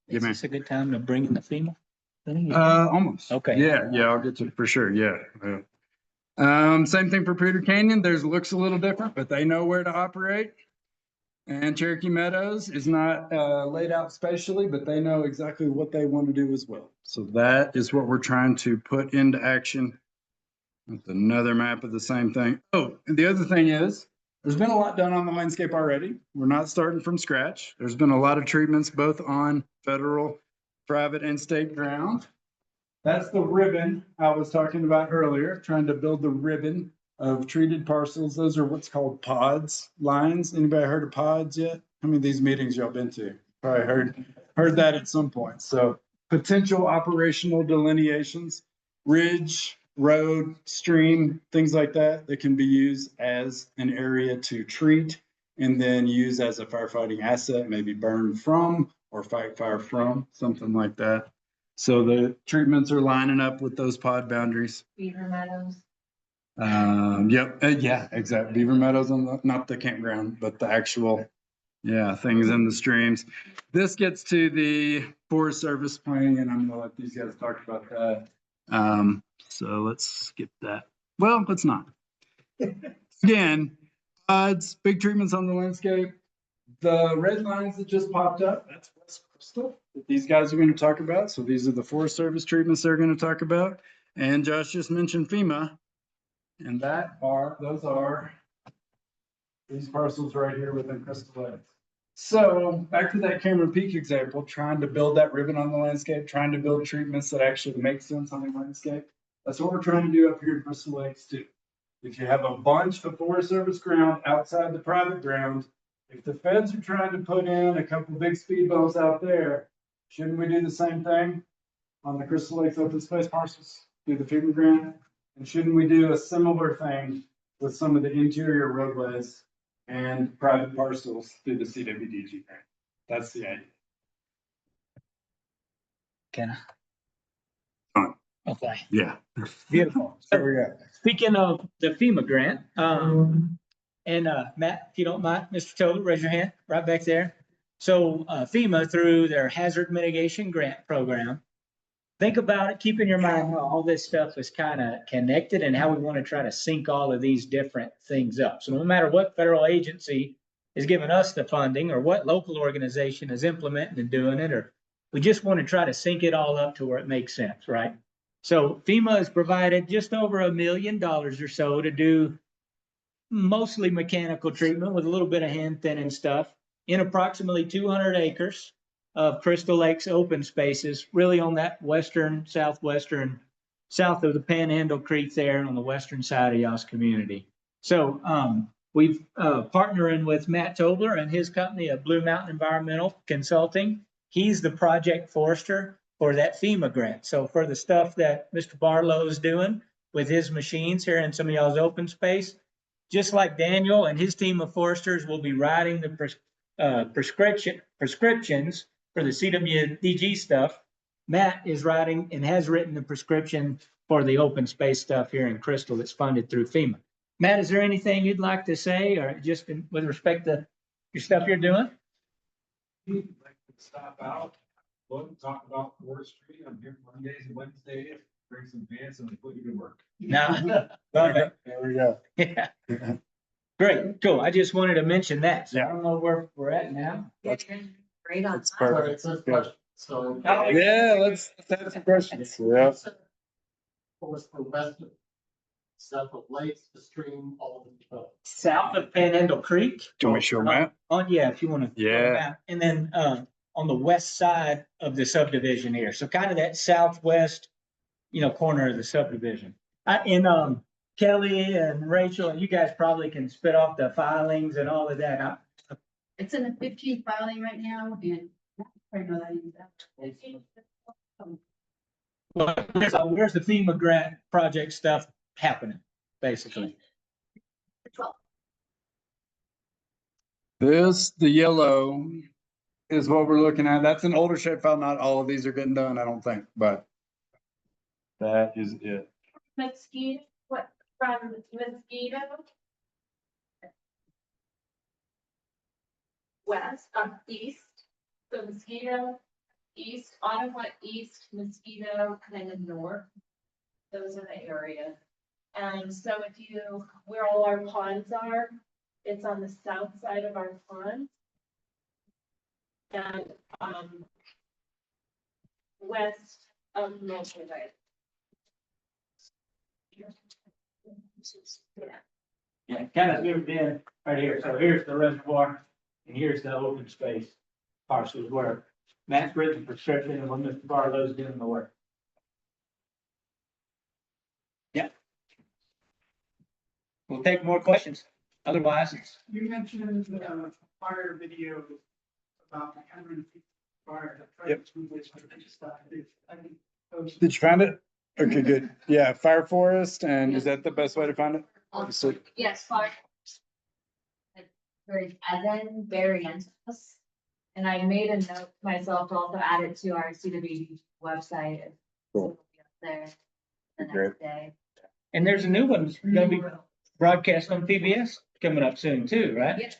S3: Is this a good time to bring in the FEMA thing?
S2: Almost.
S3: Okay.
S2: Yeah, I'll get to it for sure. Yeah. Same thing for Poudre Canyon. Theirs looks a little different, but they know where to operate. And Cherokee Meadows is not laid out spatially, but they know exactly what they want to do as well. So that is what we're trying to put into action. With another map of the same thing. Oh, and the other thing is, there's been a lot done on the landscape already. We're not starting from scratch. There's been a lot of treatments both on federal, private, and state ground. That's the ribbon I was talking about earlier, trying to build the ribbon of treated parcels. Those are what's called pods lines. Anybody heard of pods yet? How many of these meetings y'all been to? Probably heard that at some point. So potential operational delineations, ridge, road, stream, things like that, that can be used as an area to treat and then use as a firefighting asset, maybe burn from or fight fire from, something like that. So the treatments are lining up with those pod boundaries.
S5: Beaver Meadows.
S2: Yep. Yeah, exactly. Beaver Meadows on the, not the campground, but the actual, yeah, things in the streams. This gets to the Forest Service planning, and I'm gonna let these guys talk about that. So let's skip that. Well, let's not. Again, pods, big treatments on the landscape. The red lines that just popped up, that's West Crystal that these guys are going to talk about. So these are the Forest Service treatments they're going to talk about. And Josh just mentioned FEMA. And those are these parcels right here within Crystal Lakes. So back to that Cameron Peak example, trying to build that ribbon on the landscape, trying to build treatments that actually make sense on the landscape. That's what we're trying to do up here in Crystal Lakes too. If you have a bunch of Forest Service ground outside the private ground, if the feds are trying to put in a couple big speed bumps out there, shouldn't we do the same thing on the Crystal Lakes open space parcels, do the FEMA grant? And shouldn't we do a similar thing with some of the interior roadways and private parcels through the CWDG grant? That's the idea.
S3: Can
S2: Fine.
S3: I? Okay,
S2: Yeah.
S3: beautiful.
S2: There we go.
S3: Speaking of the FEMA grant, and Matt, if you don't mind, Mr. Toler, raise your hand right back there. So FEMA, through their hazard mitigation grant program, think about it, keep in your mind how all this stuff is kind of connected and how we want to try to sync all of these different things up. So no matter what federal agency is giving us the funding or what local organization is implementing and doing it, or we just want to try to sync it all up to where it makes sense, right? So FEMA has provided just over $1 million or so to do mostly mechanical treatment with a little bit of hand thinning stuff in approximately 200 acres of Crystal Lakes open spaces, really on that western, southwestern, south of the Panhandle Creek there on the western side of y'all's community. So we've partnering with Matt Tobler and his company at Blue Mountain Environmental Consulting. He's the project forester for that FEMA grant. So for the stuff that Mr. Barlow is doing with his machines here in some of y'all's open space, just like Daniel and his team of foresters will be writing the prescriptions for the CWDG stuff, Matt is writing and has written the prescription for the open space stuff here in Crystal that's funded through FEMA. Matt, is there anything you'd like to say, or just with respect to your stuff you're doing?
S4: Like to stop out, look, talk about forestry. I'm here Mondays and Wednesdays, bring some pants and put you to work.
S3: No.
S2: There we go.
S3: Yeah. Great, cool. I just wanted to mention that. So I
S2: Yeah.
S3: don't know where we're at now.
S5: Great on.
S2: That's
S5: time.
S2: perfect.
S4: Sorry,
S2: Good.
S4: so.
S2: Yeah, let's have some questions. Yeah.
S4: Forest for west, south of lakes, the stream, all of the.
S3: South of Panhandle Creek.
S2: Can we show Matt?
S3: Yeah, if you want to.
S2: Yeah.
S3: And then on the west side of the subdivision here. So kind of that southwest, corner of the subdivision. And Kelly and Rachel, and you guys probably can spit off the filings and all of that.
S1: It's in the 15th filing right now, and I know that even
S3: Well, where's the FEMA grant project stuff happening, basically?
S2: This, the yellow is what we're looking at. That's an older shape file. Not all of these are getting done, I don't think, but that is it.
S1: Mosquito, what, from Mosquito? West, east, so Mosquito, east, Ottawa, east, Mosquito, kind of north. Those are the areas. And so where all our ponds are, it's on the south side of our pond. And, west of NoCo.
S3: Yeah, kind of zoomed in right here. So here's the reservoir and here's the open space parcels where Matt's written prescription and when Mr. Barlow's doing the work. Yeah. We'll take more questions. Otherwise,
S6: You mentioned fire video about the 150 fire.
S2: Yep. Did you find it? Okay, good. Yeah, Fire Forest, and is that the best way to find it? So-
S5: Yes, fire. For Evan variants. And I made a note myself to also add it to our CWD website.
S2: Cool.
S5: It'll be up there the
S2: Great.
S5: next day.
S3: and there's a new one that's gonna be broadcast on PBS coming up soon too, right?
S5: Yeah.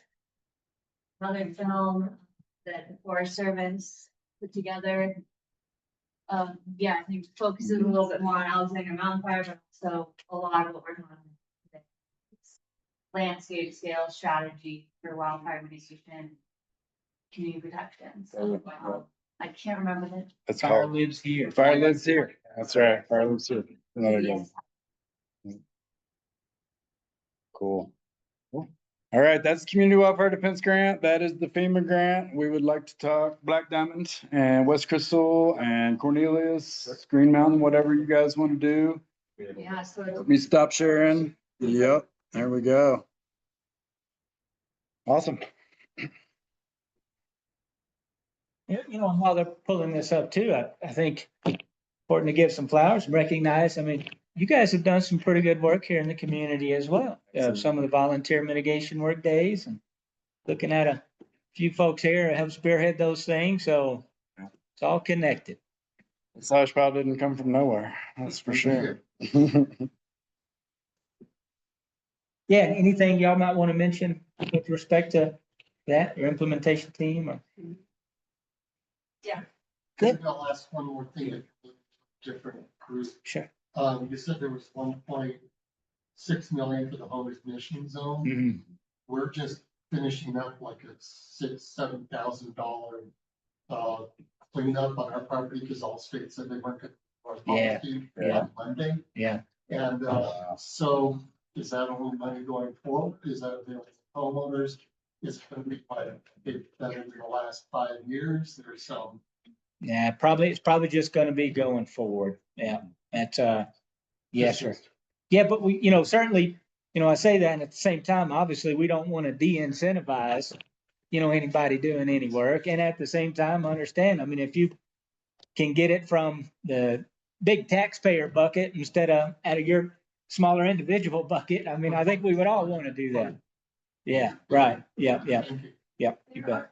S5: Another film that the Forest Service put together. Yeah, I think focuses a little bit more on Alexander Mountain Fire, but also a lot of what we're doing. today. Landscape scale strategy for wildfire mitigation. Community protection, so I can't remember the.
S2: That's
S3: Fire
S2: called
S3: lives here.
S2: Fire Lives Here. That's right. Fire Lives Here. Another good one. Cool. Cool. All right, that's the Community Wildfire Defense Grant. That is the FEMA grant. We would like to talk Black Diamond and West Crystal and Cornelius, Green Mountain, whatever you guys want to do.
S5: Yeah, so
S2: Let me stop sharing. Yep, there we go. Awesome.
S3: You know, and while they're pulling this up too, I think important to give some flowers and recognize, I mean, you guys have done some pretty good work here in the community as well. Some of the volunteer mitigation work days and looking at a few folks here that help spearhead those things. So it's all connected.
S2: The slush pile didn't come from nowhere, that's for sure.
S3: Yeah, anything y'all might want to mention with respect to that, your implementation team or?
S7: Maybe I'll ask one more thing, different group.
S3: Sure.
S7: You said there was 1.6 million for the home ignition zone.
S3: Mhm.
S7: We're just finishing up like a $7,000 cleanup on our property because all states said they weren't going to
S3: Yeah, yeah.
S7: on Monday.
S3: Yeah.
S7: And so is that only money going forward? Is that available to homeowners? Is it going to be quite a bit better in the last 5 years? There's some.
S3: Yeah, it's probably just gonna be going forward. Yeah, that's, yes, sir. Yeah, but we, certainly, I say that and at the same time, obviously, we don't want to de-incentivize, anybody doing any work. And at the same time, understand, I mean, if you can get it from the big taxpayer bucket instead of out of your smaller individual bucket, I mean, I think we would all want to do that. Yeah, right. Yeah, yeah, yeah, you bet.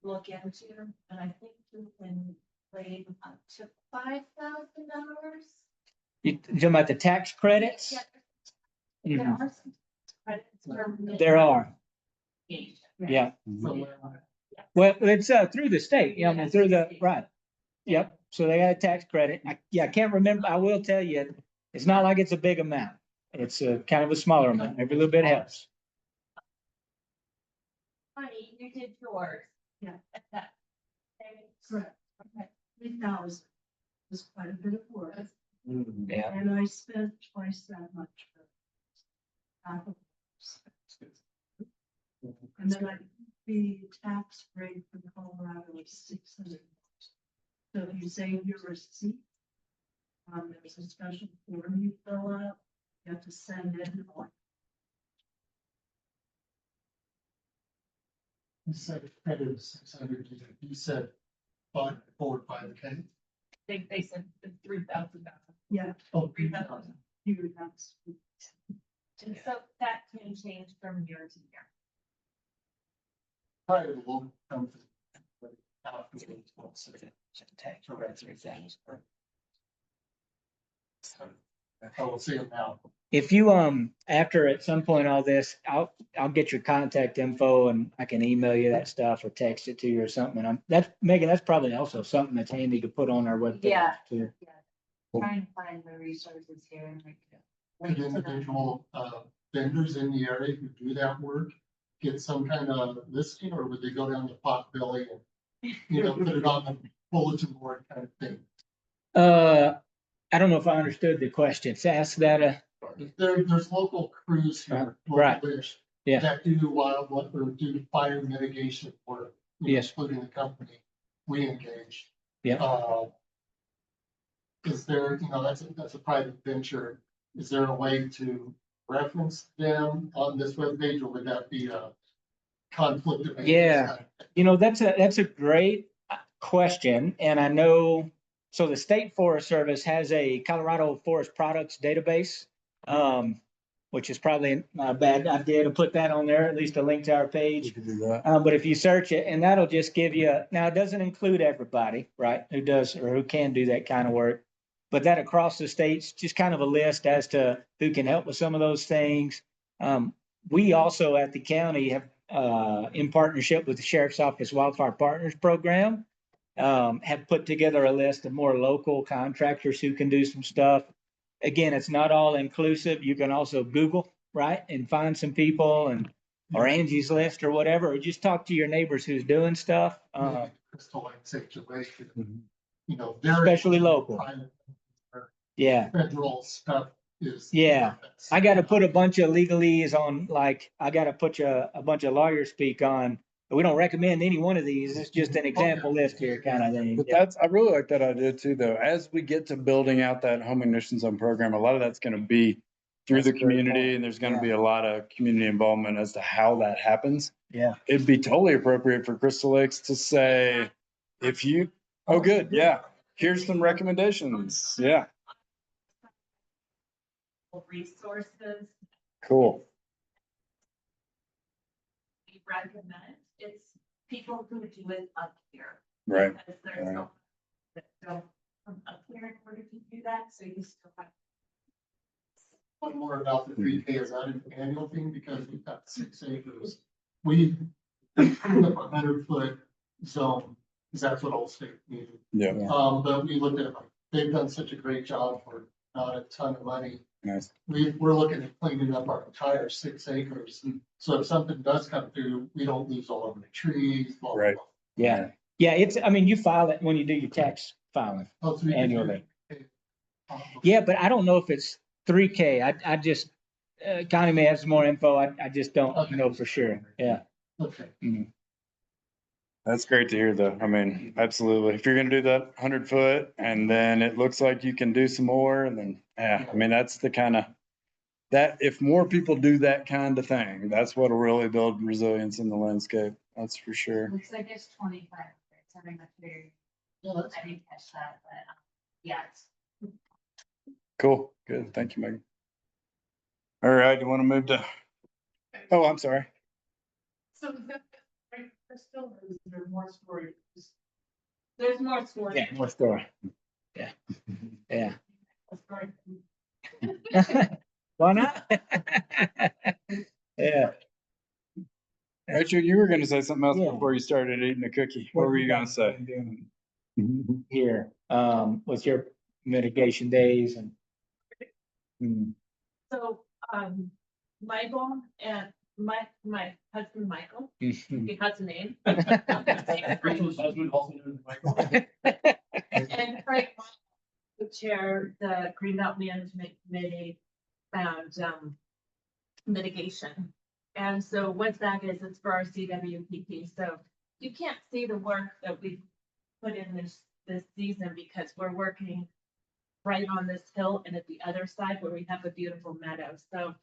S5: Look into, and I think you can claim up to $5,000.
S3: You talking about the tax credits?
S5: There
S3: Mhm.
S5: are some credits for.
S3: There are, yeah.
S7: Somewhere.
S3: Well, it's through the state, I mean, through the, right. Yep, so they got a tax credit. I can't remember, I will tell you, it's not like it's a big amount. It's a kind of a smaller amount. Every little bit helps.
S5: Honey, you did yours.
S6: Yeah.
S5: That.
S6: Correct. 3,000 was quite a bit of work,
S3: Yeah.
S6: and I spent twice that much. for half of it. And then the tax rate for Colorado is $600. So if you save your receipt, there's a special form you fill out, you have to send in.
S7: You said credit of 600, you said 5, 4, 5K.
S5: They said $3,000.
S6: Yeah.
S7: Oh,
S5: 3,000.
S6: Here, that's.
S5: And so that can change from year to year.
S7: Probably a little something.
S3: Tax credit, 3,000.
S7: I will see it now.
S3: If you, after at some point all this, I'll get your contact info and I can email you that stuff or text it to you or something. And Megan, that's probably also something that's handy to put on our webpage
S5: Yeah.
S3: too.
S5: Trying to find the resources here and like.
S7: And individual vendors in the area who do that work get some kind of listing, or would they go down to Potbelly and, put it on the bulletin board kind of thing?
S3: I don't know if I understood the question. So ask that,
S7: There's local crews here.
S3: Right.
S7: localish,
S3: Yeah.
S7: That do wildlife or do fire mitigation work.
S3: Yes.
S7: Including the company we engage.
S3: Yeah.
S7: Is there, that's a private venture. Is there a way to reference them on this webpage, or would that be a conflict of interest?
S3: Yeah. That's a great question. And I know, so the State Forest Service has a Colorado Forest Products database, which is probably not a bad idea to put that on there, at least a link to our
S2: We
S3: page.
S2: could do that.
S3: But if you search it, and that'll just give you, now it doesn't include everybody, right, who does or who can do that kind of work. But that across the states, just kind of a list as to who can help with some of those things. We also at the county have, in partnership with the Sheriff's Office Wildfire Partners Program, have put together a list of more local contractors who can do some stuff. Again, it's not all inclusive. You can also Google, right, and find some people or Angie's List or whatever, or just talk to your neighbors who's doing stuff.
S7: Crystal Lakes situation,
S2: Mhm.
S3: Especially local.
S7: private or
S3: Yeah.
S7: Federal stuff is.
S3: Yeah. I got to put a bunch of legalese on, like, I got to put a bunch of lawyers speak on. But we don't recommend any one of these. It's just an example list here kind of thing.
S2: But I really like that idea too, though. As we get to building out that home ignition zone program, a lot of that's going to be through the
S3: That's a great
S2: community,
S3: point.
S2: and there's gonna
S3: Yeah.
S2: be a lot of community involvement as to how that happens.
S3: Yeah.
S2: It'd be totally appropriate for Crystal Lakes to say, if you, oh, good, yeah, here's some recommendations. Yeah,
S8: Resources
S2: cool.
S8: we recommend, it's people who do it up here.
S2: Right.
S8: Because there's
S2: Right.
S8: no that don't come up here in order to do that, so you still have.
S7: One more about the 3K, is that an annual thing? Because we've got 6 acres. We put up 100-foot zone, because that's what all state needed.
S2: Yeah,
S7: But we looked at, it, they've done such a great job for not a ton of money.
S2: nice.
S7: We're looking at cleaning up our entire 6 acres. So if something does come through, we don't lose all of the trees. Blah, blah,
S2: Right.
S7: blah.
S3: Yeah. Yeah, it's, I mean, you file it when you do your tax filing.
S7: Oh, so we can do-
S3: Annually. Yeah, but I don't know if it's 3K. I just, Connie may have some more info. I just don't
S7: Okay.
S3: know for sure. Yeah.
S7: Okay.
S2: That's great to hear though. I mean, absolutely. If you're gonna do that 100-foot and then it looks like you can do some more and then, yeah, I mean, that's the kind of, that, if more people do that kind of thing, that's what'll really build resilience in the landscape. That's for sure.
S5: Looks like it's 25. Something that's very,
S7: Yeah, that's-
S5: I didn't catch that, but yeah, it's
S2: Cool. Good. Thank you, Megan. All right, you want to move to, oh, I'm sorry.
S6: So is that, right, Crystal, or is there more stories?
S1: There's more stories.
S3: Yeah, more story. Yeah. Yeah. Why not? Yeah.
S2: Rachel, you were gonna say something else
S3: Yeah.
S2: before you started eating a cookie. What were you gonna say?
S3: Here, with your mitigation days and.
S8: So, Michael and my husband, Michael, he has a name.
S4: Rachel's husband also known as Michael.
S8: And Frank, who chair the Green Belt Management Committee and mitigation. And so what that is, it's for our CWPP. So you can't see the work that we've put in this season because we're working right on this hill and at the other side where we have a beautiful meadow. So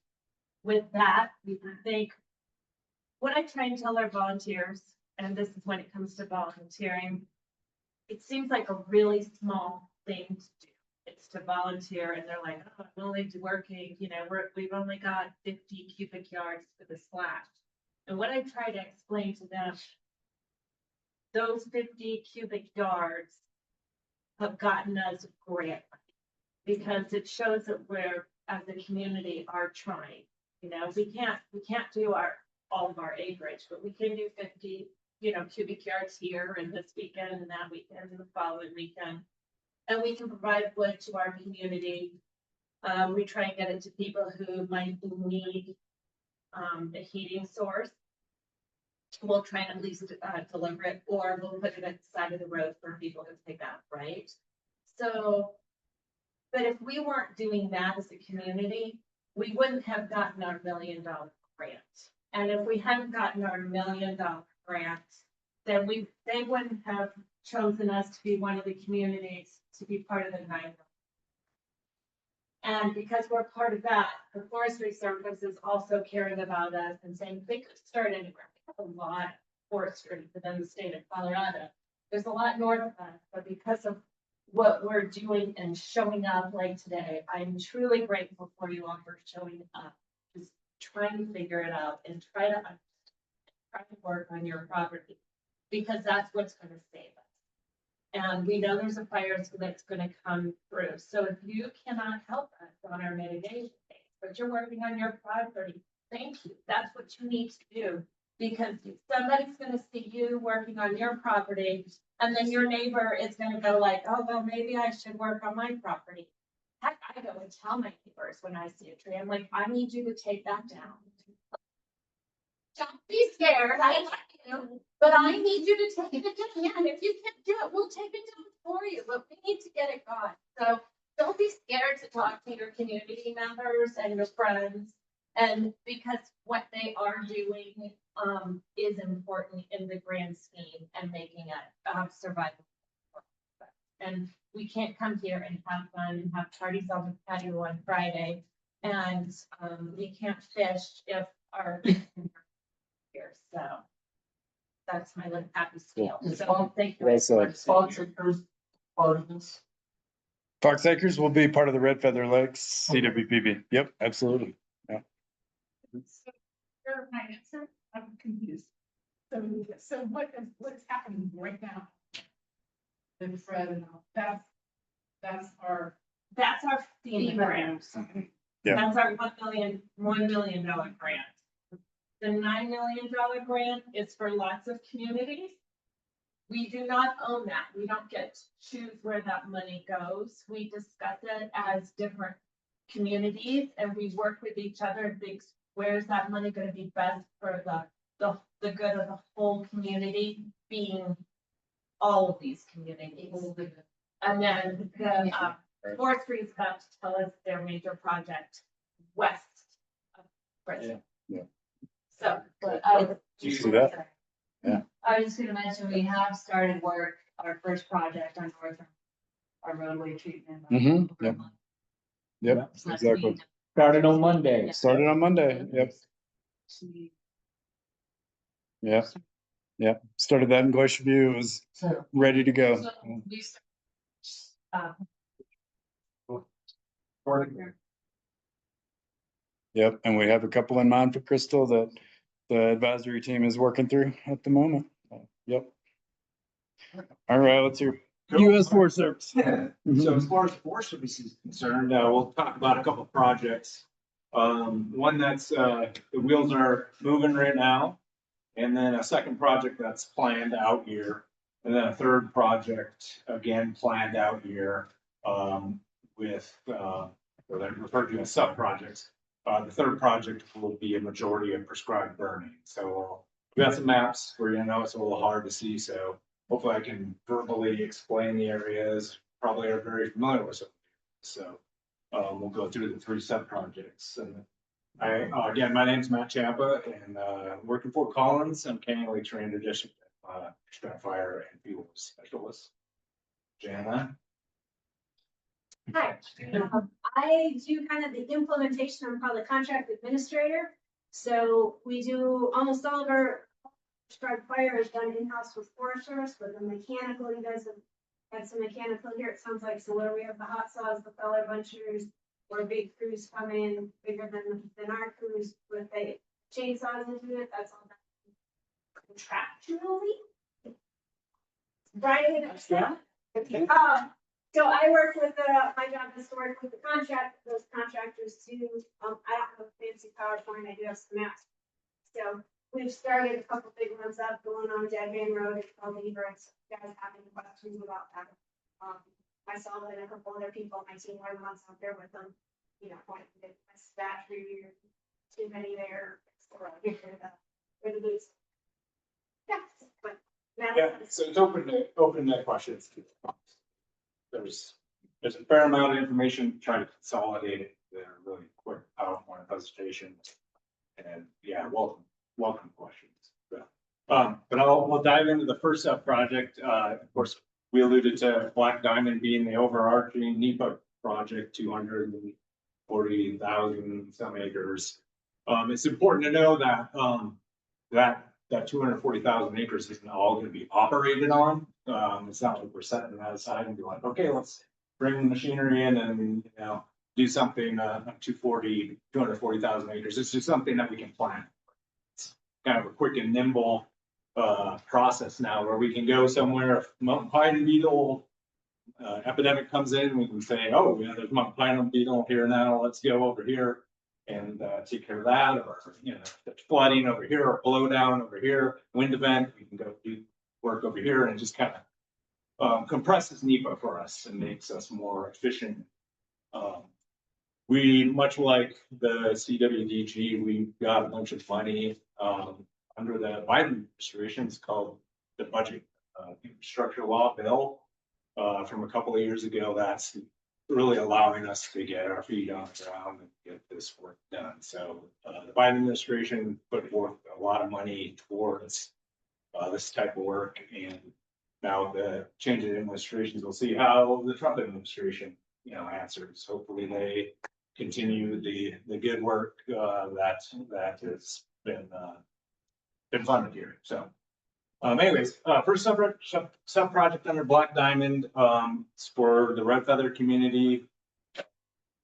S8: with that, we think, what I try and tell our volunteers, and this is when it comes to volunteering, it seems like a really small thing to do. It's to volunteer and they're like, oh, I'm only working, we've only got 50 cubic yards for the slash. And what I try to explain to them, those 50 cubic yards have gotten us grant money because it shows that we're, as a community, are trying. We can't do all of our acreage, but we can do 50, cubic yards here and this weekend and that weekend and the following weekend. And we can provide wood to our community. We try and get it to people who might need a heating source. We'll try and at least deliver it, or we'll put it at the side of the road for people to pick up, right? So, but if we weren't doing that as a community, we wouldn't have gotten our $1 million grant. And if we hadn't gotten our $1 million grant, then they wouldn't have chosen us to be one of the communities to be part of the 9. And because we're part of that, the Forestry Service is also caring about us and saying they could start anywhere. We have a lot of forestry within the state of Colorado. There's a lot north of us, but because of what we're doing and showing up like today, I'm truly grateful for you all for showing up. Just trying to figure it out and try to work on your property, because that's what's going to save us. And we know there's a fire that's going to come through. So if you cannot help us on our mitigation phase, but you're working on your property, thank you. That's what you need to do, because somebody's going to see you working on your property, and then your neighbor is going to go like, oh, well, maybe I should work on my property. Heck, I go and tell my neighbors when I see a tree, I'm like, I need you to take that down. Don't be scared, I love you, but I need you to take it down. And if you can't do it, we'll take it down for you, but we need to get it gone. So don't be scared to talk to your community members and your friends. And because what they are doing is important in the grand scheme and making it survival. And we can't come here and have fun and have parties on the patio on Friday And, we can't fish if our here, so. That's my little happy scale, so thank you.
S2: Well said.
S7: Fox Acres part of this.
S2: Fox Acres will be part of the Red Feather Lakes CWPP. Yep, absolutely.
S6: Clarify answer, I'm confused. So what is happening right now? Then Fred and all, that's our.
S8: That's our FEMA grant.
S2: Yeah.
S8: That's our $1 million grant. The $9 million grant is for lots of communities. We do not own that. We don't get to choose where that money goes. We discuss it as different communities and we work with each other and think, where's that money gonna be best for the good of the whole community, being all of these communities. And then the forestry is about to tell us their major project west of Bristol.
S2: Yeah.
S5: So, but
S2: You see that? Yeah.
S5: I was just gonna mention, we have started work, our first project on North, our roadway treatment.
S2: Mm-hmm. Yep. Yep,
S5: It's not
S2: exactly.
S5: being-
S3: Started on Monday.
S2: Started on Monday. Yep. Yeah. Yeah. Started that in Glacier View. It was
S7: So
S2: ready to go.
S5: So we
S2: Yep. And we have a couple in mind for Crystal that the advisory team is working through at the moment. Yep. All right, let's hear US Forest Service.
S4: So as far as Forest Service is concerned, we'll talk about a couple of projects. One that's, the wheels are moving right now. And then a second project that's planned out here. And then a third project, again, planned out here, with, or they're referred to as sub-projects. The third project will be a majority of prescribed burning. So we got some maps where, you know, it's a little hard to see, so hopefully I can verbally explain the areas, probably are very familiar with them. So, we'll go through the 3 sub-projects. And again, my name's Matt Champa and, working for Collins, I'm cannily trained addition, fire and fuel specialist. Jana?
S9: Hi, I do kind of the implementation. I'm called the contract administrator. So we do almost all of our prescribed fire is done in-house with Forest Service, but the mechanical, you guys have had some mechanical here, it sounds like. So where we have the hot saws, the feller bunchers, where big crews come in bigger than our crews with the chainsaws into it, that's all done contractually. Right? So I work with my job is to work with the those contractors too. I don't have a fancy PowerPoint, I do have some maps. So we've started a couple big ones up going on Dead Man Road, it's called Everett. Guys have any questions about that? Myself and a couple other people, my team are the ones out there with them. You know, point to the stat review, too many there. Or the boots. Yeah, but.
S4: Yeah, so it's open to questions. There's a fair amount of information, trying to consolidate it, in a really quick PowerPoint presentation. And yeah, welcome questions. But we'll dive into the first sub project. Of course, we alluded to Black Diamond being the overarching NEPA project, 240,000 some acres. It's important to know that that 240,000 acres isn't all going to be operated on. It's not like we're setting that aside and be like, okay, let's bring the machinery in and, you know, do something on 240,000 acres. It's just something that we can plan. It's kind of a quick and nimble process now where we can go somewhere. If mountain pine beetle epidemic comes in, we can say, oh, you know, there's mountain pine beetle here now. Let's go over here and take care of that, or, you know, if there's flooding over here or blow down over here, wind event, we can go do work over here, and just kind of compresses NEPA for us and makes us more efficient. We, much like the CWDG, we got a bunch of money under the Biden administration. It's called the Budget Infrastructure Law Bill from a couple of years ago. That's really allowing us to get our feet on the ground and get this work done. So the Biden administration put forth a lot of money towards this type of work, and now the change in administrations, we'll see how the Trump administration, you know, answers. Hopefully they continue the good work, that has been funded here, so. Anyways, first sub project under Black Diamond, it's for the Red Feather community,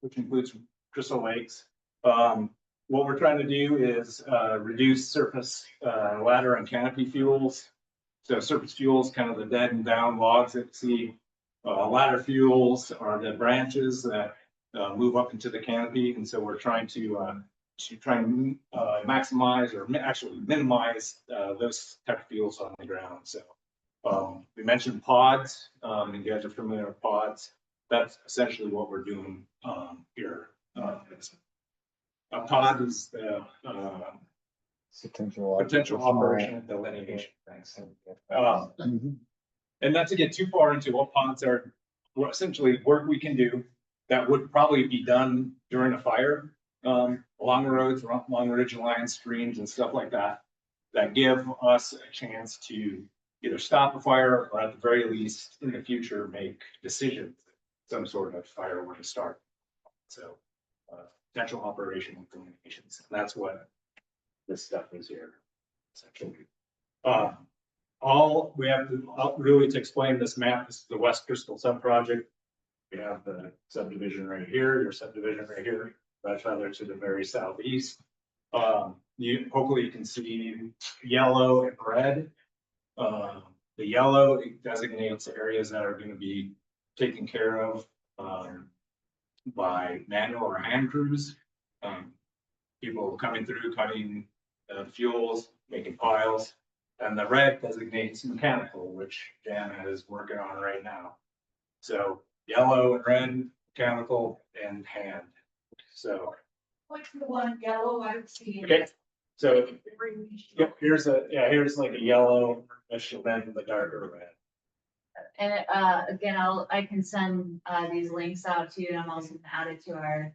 S4: which includes Crystal Lakes. What we're trying to do is, reduce surface, ladder and canopy fuels. So surface fuels, kind of the dead and down logs that you see. Ladder fuels are the branches that, move up into the canopy. And so we're trying to try and maximize or actually minimize those type of fuels on the ground. So we mentioned pods, and you guys are familiar with pods. That's essentially what we're doing here. A pod is the potential operation delineation. And not to get too far into what pods are, essentially work we can do that would probably be done during a fire. Along the roads, along ridge lines, streams and stuff like that, that give us a chance to either stop a fire or at the very least in the future, make decisions, some sort of fire were to start. So potential operational communications, and that's what this stuff is here. Essentially. All we have to really to explain this map, this is the West Crystal sub-project. We have the subdivision right here, your subdivision right here. Red Feather to the very southeast. Hopefully you can see yellow and red. The yellow designates areas that are going to be taken care of by manual or hand crews. People coming through, cutting fuels, making piles. And the red designates mechanical, which Dan is working on right now. So yellow and red, mechanical and hand. So.
S6: What's the one yellow I've seen?
S4: Okay, so, yep, here's like a yellow, then the darker red.
S5: And again, I can send these links out to you, and I'm also gonna add it to our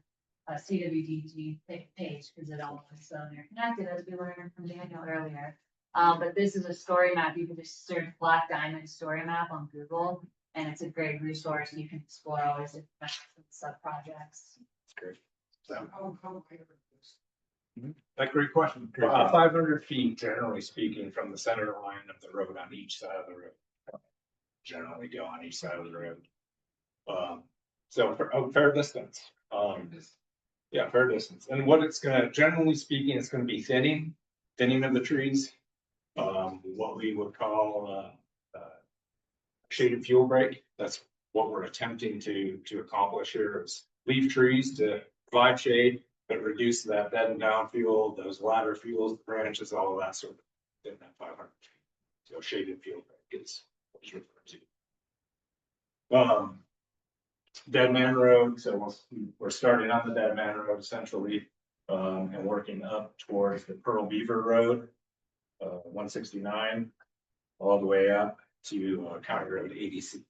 S5: CWDG page, because it all is interconnected, as we learned from Daniel earlier. But this is a story map. You can just search Black Diamond story map on Google, and it's a great resource. You can explore all these different sub projects.
S4: That's great. So, that great question. 500 feet, generally speaking, from the center line of the road on each side of the road. Generally go on each side of the road. So for fair distance. Yeah, fair distance. And what it's gonna, generally speaking, it's gonna be thinning of the trees. What we would call shaded fuel break. That's what we're attempting to accomplish here is leave trees to provide shade, but reduce that dead and down fuel, those ladder fuels, branches, all of that sort of in that 500 feet. So shaded fuel break is what it's referred to. Dead Man Road. So we're starting on the Dead Man Road essentially, and working up towards the Pearl Beaver Road, 169, all the way up to County Road 80C.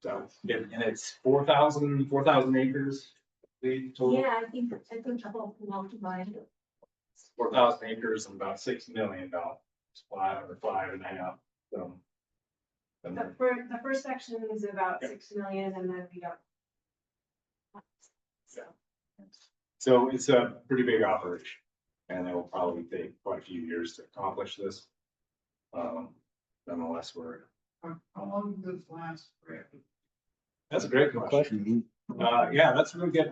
S4: So, and it's 4,000 acres. Total.
S9: Yeah, I think about multiplied.
S4: 4,000 acres and about $6 million, or 5.5. So.
S9: The first section is about 6 million, and then we got.
S4: So it's a pretty big operation, and it will probably take quite a few years to accomplish this. Nonetheless,
S6: How long does this last?
S4: That's a great question. Yeah, that's really good.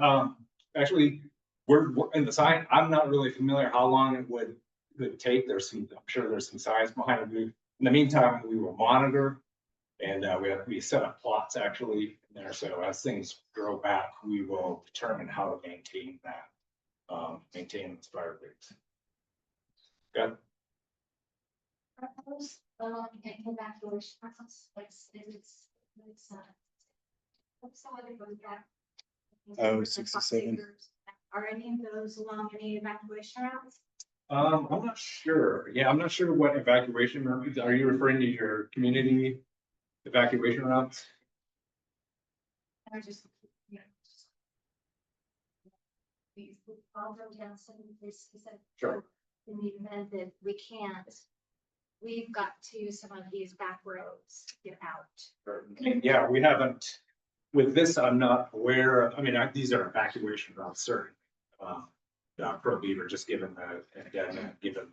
S4: Actually, we're in the science. I'm not really familiar how long it would take. I'm sure there's some science behind it. In the meantime, we will monitor, and we set up plots actually in there. So as things grow back, we will determine how to maintain that, maintain those fire breaks. Good.
S9: Are those, evacuation process,
S2: Oh, 67.
S9: Are any of those along any evacuation routes?
S4: I'm not sure. Yeah, I'm not sure what evacuation routes. Are you referring to your community evacuation routes?
S9: Or just, these, all go down some of this,
S4: Sure.
S9: in the event that we can't, we've got to some of these back roads to get out.
S4: Yeah, we haven't with this, I'm not aware of, I mean, these are evacuation routes, certainly. Pearl Beaver, just given given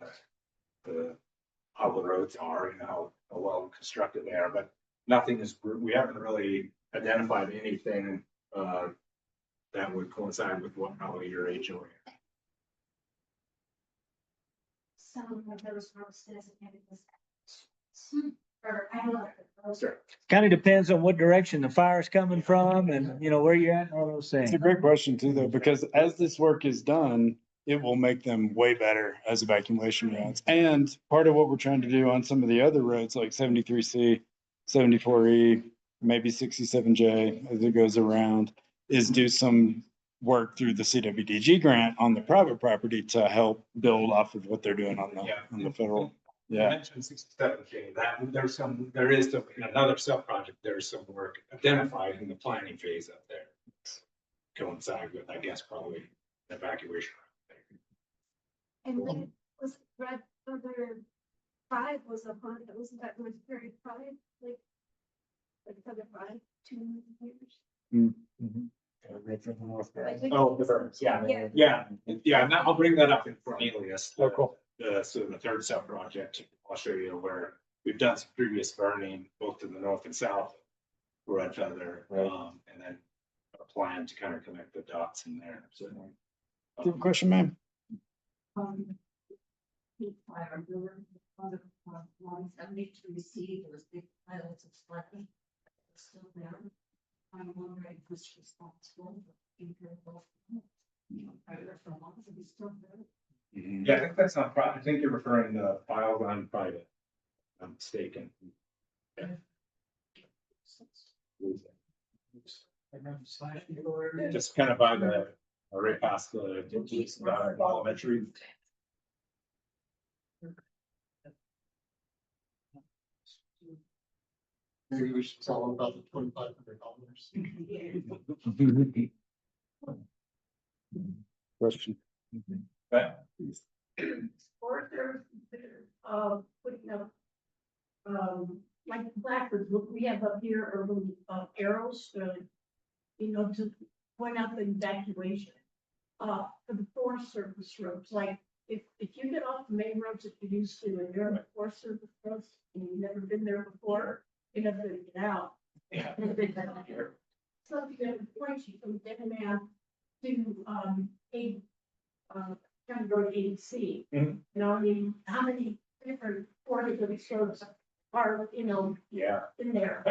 S4: how the roads are and how well constructed they are, but nothing is, we haven't really identified anything, that would coincide with what probably your HOA.
S9: Some of those roads designated as. Or I don't know.
S4: Sure.
S3: Kind of depends on what direction the fire's coming from and, you know, where you're at and all those things.
S2: It's a great question too, though, because as this work is done, it will make them way better as evacuation routes. And part of what we're trying to do on some of the other roads, like 73C, 74E, maybe 67J, as it goes around, is do some work through the CWDG grant on the private property to help build off of what they're doing on the federal.
S4: You
S2: Yeah.
S4: mentioned 67J, that there is in another sub-project, there's some work identified in the planning phase up there. Coincide with, I guess, probably evacuation.
S9: And then was Red Feather 5 was up on, it wasn't that was very 5, like Feather 5, 2 years.
S4: Oh, the firms, yeah,
S9: Yeah.
S4: yeah, now I'll bring that up in Cornelius.
S2: Oh, cool.
S4: So the third sub-project, I'll show you where we've done some previous burning, both to the north and south. Red Feather,
S2: Right.
S4: and then a plan to kind of connect the dots in there, so.
S2: Do you have a question, ma'am?
S6: Fire, there were ones that need to receive those big piles of sludge. Still there. I'm wondering who's responsible. Either from one to be still there.
S4: Yeah, I think that's not private. I think you're referring to files on private. I'm mistaken. Yeah. Just kind of by the, right past the elementary.
S7: Maybe we should tell them about the $2,500.
S2: Question.
S4: But
S6: Or they're, putting up, like placards, what we have up here are little, arrows, to point out the evacuation. For the Forest Service roads, like, if you get off the main roads that you used to, and you're on the Forest Service roads, and you've never been there before, you never get out.
S4: Yeah.
S6: So if you have a point, you from Deadman to, kind of go to AC.
S4: Mhm.
S6: You know, I mean, how many different forms of roads are,
S4: yeah.
S6: in there?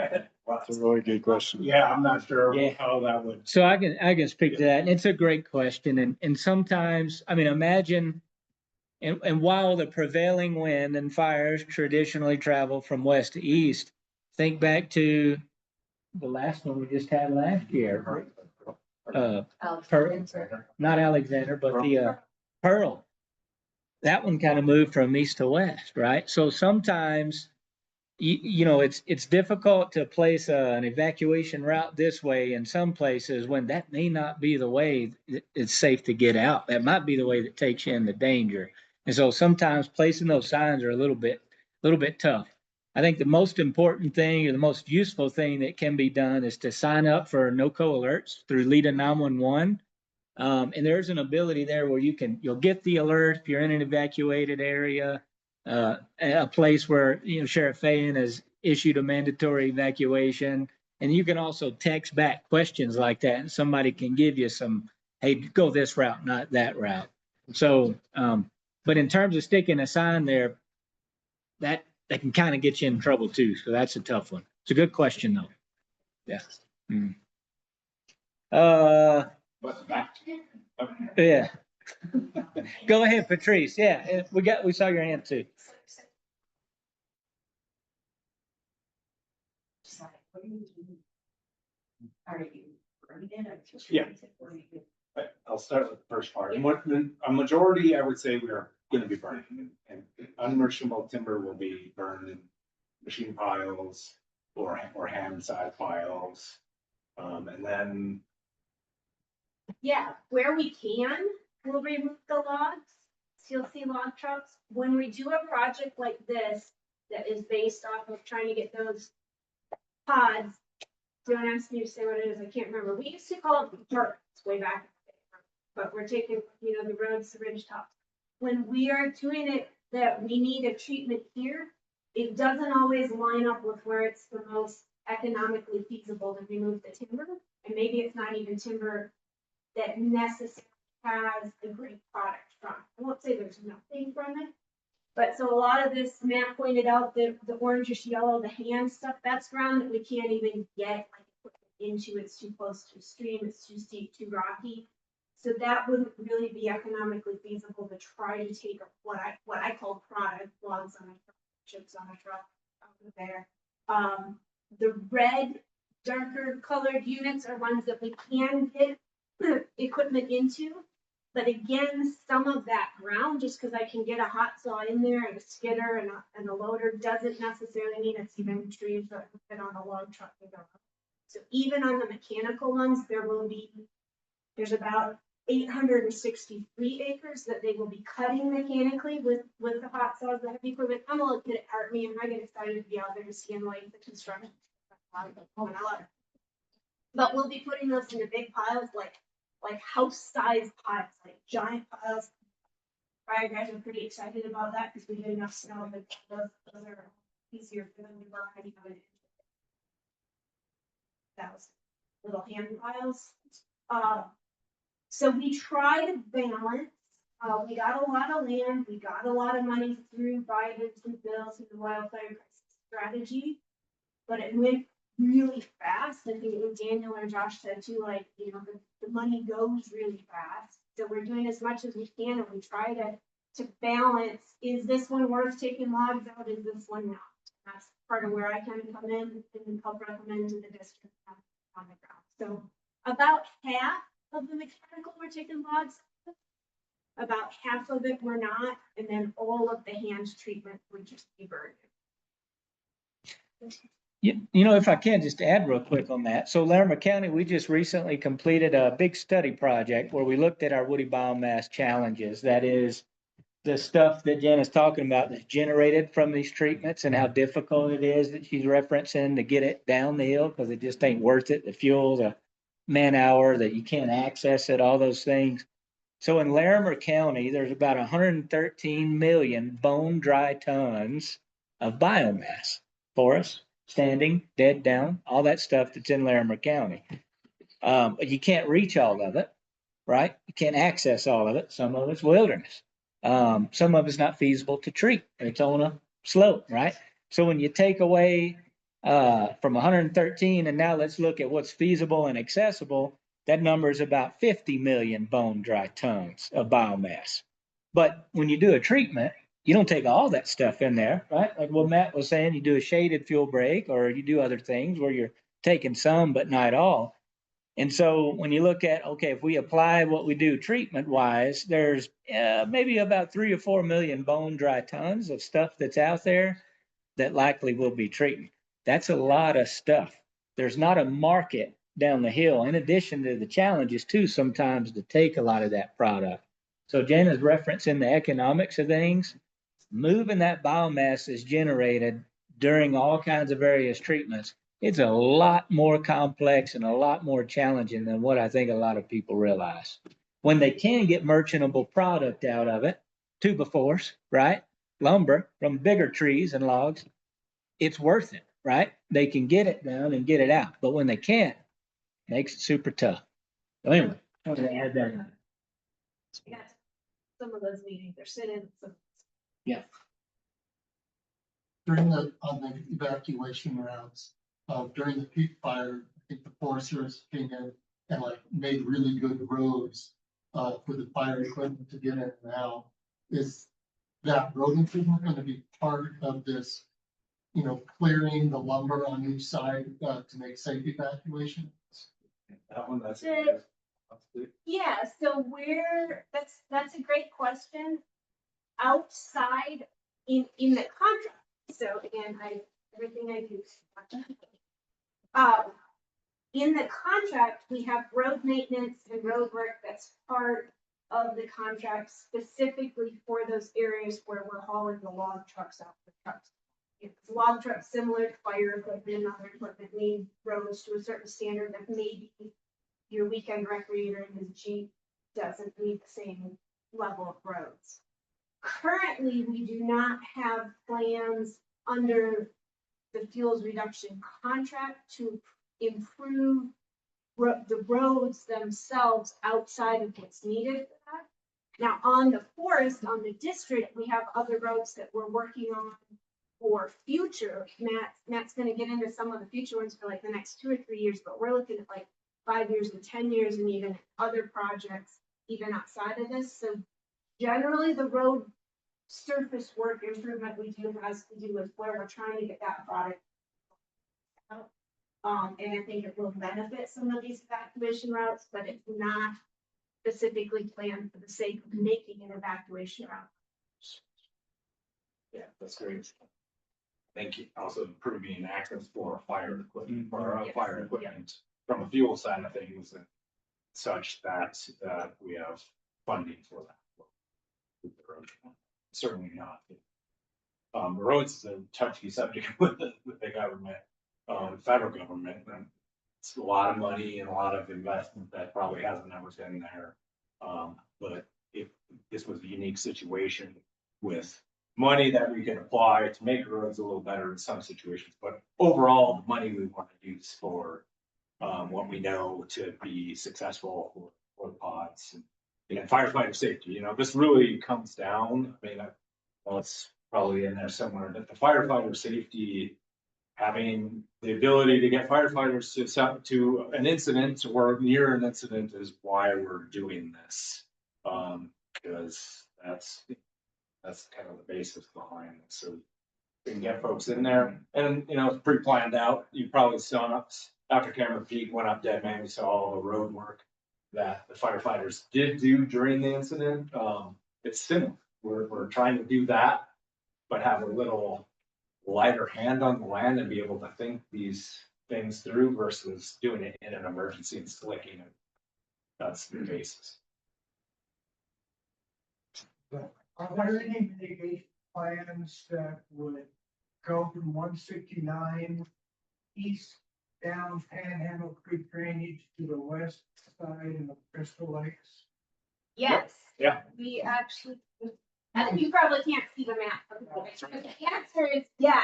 S2: That's a really good question.
S4: Yeah, I'm not sure
S3: Yeah.
S4: how that would.
S3: So I can speak to that, and it's a great question, and sometimes, I mean, imagine, and while the prevailing wind and fires traditionally travel from west to east, think back to the last one we just had last year. Not Alexander, but the Pearl. That one kind of moved from east to west, right? So sometimes, it's difficult to place an evacuation route this way in some places when that may not be the way it's safe to get out. That might be the way that takes you into danger. And so sometimes placing those signs are a little bit tough. I think the most important thing or the most useful thing that can be done is to sign up for NoCo alerts through LEADA 911. And there's an ability there where you'll get the alert if you're in an evacuated area, a place where, Sheriff Fayen has issued a mandatory evacuation. And you can also text back questions like that, and somebody can give you some, hey, go this route, not that route. So, but in terms of sticking a sign there, that can kind of get you in trouble too. So that's a tough one. It's a good question though. Yeah.
S4: But back.
S3: Yeah. Go ahead, Patrice. Yeah, we saw your hand too.
S6: Are you burning it or just?
S4: Yeah. I'll start with the first part. And a majority, I would say, we are going to be burning, and unmerchantable timber will be burned in machine piles or hand side piles. And then.
S9: Yeah, where we can, we'll remove the logs. So you'll see log trucks. When we do a project like this, that is based off of trying to get those pods, don't ask me to say what it is, I can't remember. We used to call it dirt way back. But we're taking, the roads, the ridge tops. When we are doing it, that we need a treatment here, it doesn't always line up with where it's the most economically feasible to remove the timber. And maybe it's not even timber that necessarily has a great product from. I won't say there's nothing from it. But so a lot of this, Matt pointed out the orangish yellow, the hand stuff, that's ground that we can't even get into. It's too close to a stream, it's too steep, too rocky. So that wouldn't really be economically feasible to try to take what I call product, logs on a truck, chips on a truck over there. The red, darker colored units are ones that we can get equipment into. But again, some of that ground, just because I can get a hot saw in there and a skidder and a loader, doesn't necessarily mean it's even trees that fit on a log truck. So even on the mechanical ones, there's about 863 acres that they will be cutting mechanically with the hot saws, the heavy equipment. I'm a little kid at heart, me, and I get excited to be out there seeing like the construction. I love it. But we'll be putting those into big piles, like house-sized piles, like giant piles. Fire guys are pretty excited about that because we get enough snow that those are easier for them to burn anyway. Those little hand piles. So we try to balance. We got a lot of land. We got a lot of money through Biden, through bills, through the wildfire crisis strategy, but it went really fast. I think it was Daniel or Josh said too, like, the money goes really fast. So we're doing as much as we can, and we try to balance, is this one worth taking logs out? Is this one not? That's part of where I kind of come in and help recommend to the district on the ground. So about half of the mechanical we're taking logs, about half of it we're not, and then all of the hand treatment would just be burned.
S3: If I can just add real quick on that. So Larimer County, we just recently completed a big study project where we looked at our woody biomass challenges. That is the stuff that Jen is talking about that's generated from these treatments and how difficult it is that she's referencing to get it down the hill because it just ain't worth it. The fuel, the man hour, that you can't access it, all those things. So in Larimer County, there's about 113 million bone dry tons of biomass, forest, standing, dead down, all that stuff that's in Larimer County. But you can't reach all of it, right? You can't access all of it. Some of it's wilderness. Some of it's not feasible to treat. It's on a slope, right? So when you take away from 113, and now let's look at what's feasible and accessible, that number is about 50 million bone dry tons of biomass. But when you do a treatment, you don't take all that stuff in there, right? Like what Matt was saying, you do a shaded fuel break, or you do other things where you're taking some, but not all. And so when you look at, okay, if we apply what we do treatment wise, there's maybe about 3 or 4 million bone dry tons of stuff that's out there that likely will be treated. That's a lot of stuff. There's not a market down the hill, in addition to the challenges too, sometimes to take a lot of that product. So Jen is referencing the economics of things. Moving that biomass is generated during all kinds of various treatments. It's a lot more complex and a lot more challenging than what I think a lot of people realize. When they can get merchantable product out of it, two-by-fours, right? Lumber from bigger trees and logs, it's worth it, right? They can get it down and get it out. But when they can't, it makes it super tough. So anyway, I wanted to add that.
S9: Yes, some of those meetings are sit-ins.
S3: Yeah.
S7: During on the evacuation routes, during the peak fire, I think the Forest Service came in and made really good roads for the fire equipment to get in and out. Is that road improvement going to be part of this, clearing the lumber on each side to make safe evacuation?
S4: That one, that's.
S9: Yeah, so that's a great question. Outside in the contract. So again, everything I do. In the contract, we have road maintenance and road work that's part of the contract specifically for those areas where we're hauling the log trucks out the trucks. It's a log truck similar to fire equipment and other equipment need roads to a certain standard that maybe your weekend recreator in his Jeep doesn't meet the same level of roads. Currently, we do not have plans under the fuels reduction contract to improve the roads themselves outside of what's needed for that. Now, on the forest, on the district, we have other roads that we're working on for future. Matt's gonna get into some of the future ones for like the next 2 or 3 years, but we're looking at like 5 years and 10 years and even other projects, even outside of this. So generally, the road surface work improvement we do has to do with where we're trying to get that product out. And I think it will benefit some of these evacuation routes, but it's not specifically planned for the sake of making an evacuation route.
S4: Yeah, that's great. Thank you. Also improving access for fire equipment, for
S9: Yes.
S4: fire equipment from a fuel side of things and such that, we have funding for that. Certainly not. Roads is a touchy subject with the government, federal government, and it's a lot of money and a lot of investment that probably hasn't ever been there. But if this was a unique situation with money that we can apply to make roads a little better in some situations, but overall, the money we want to use for what we know to be successful for the pods and firefighter safety, this really comes down, well, it's probably in there somewhere, that the firefighter safety, having the ability to get firefighters to an incident or near an incident is why we're doing this. Because that's kind of the basis behind it. So we can get folks in there and, it's pretty planned out. You probably saw after Camera Peak went up Dead Man, we saw all the road work that the firefighters did do during the incident. It's similar. We're trying to do that, but have a little lighter hand on the land and be able to think these things through versus doing it in an emergency and slicking it. That's the basis.
S10: Are there any mitigation plans that would go from 169 east down Panhandle Creek drainage to the west side of Crystal Lakes?
S9: Yes.
S4: Yeah.
S9: We actually, and you probably can't see the map. But the answer is yes.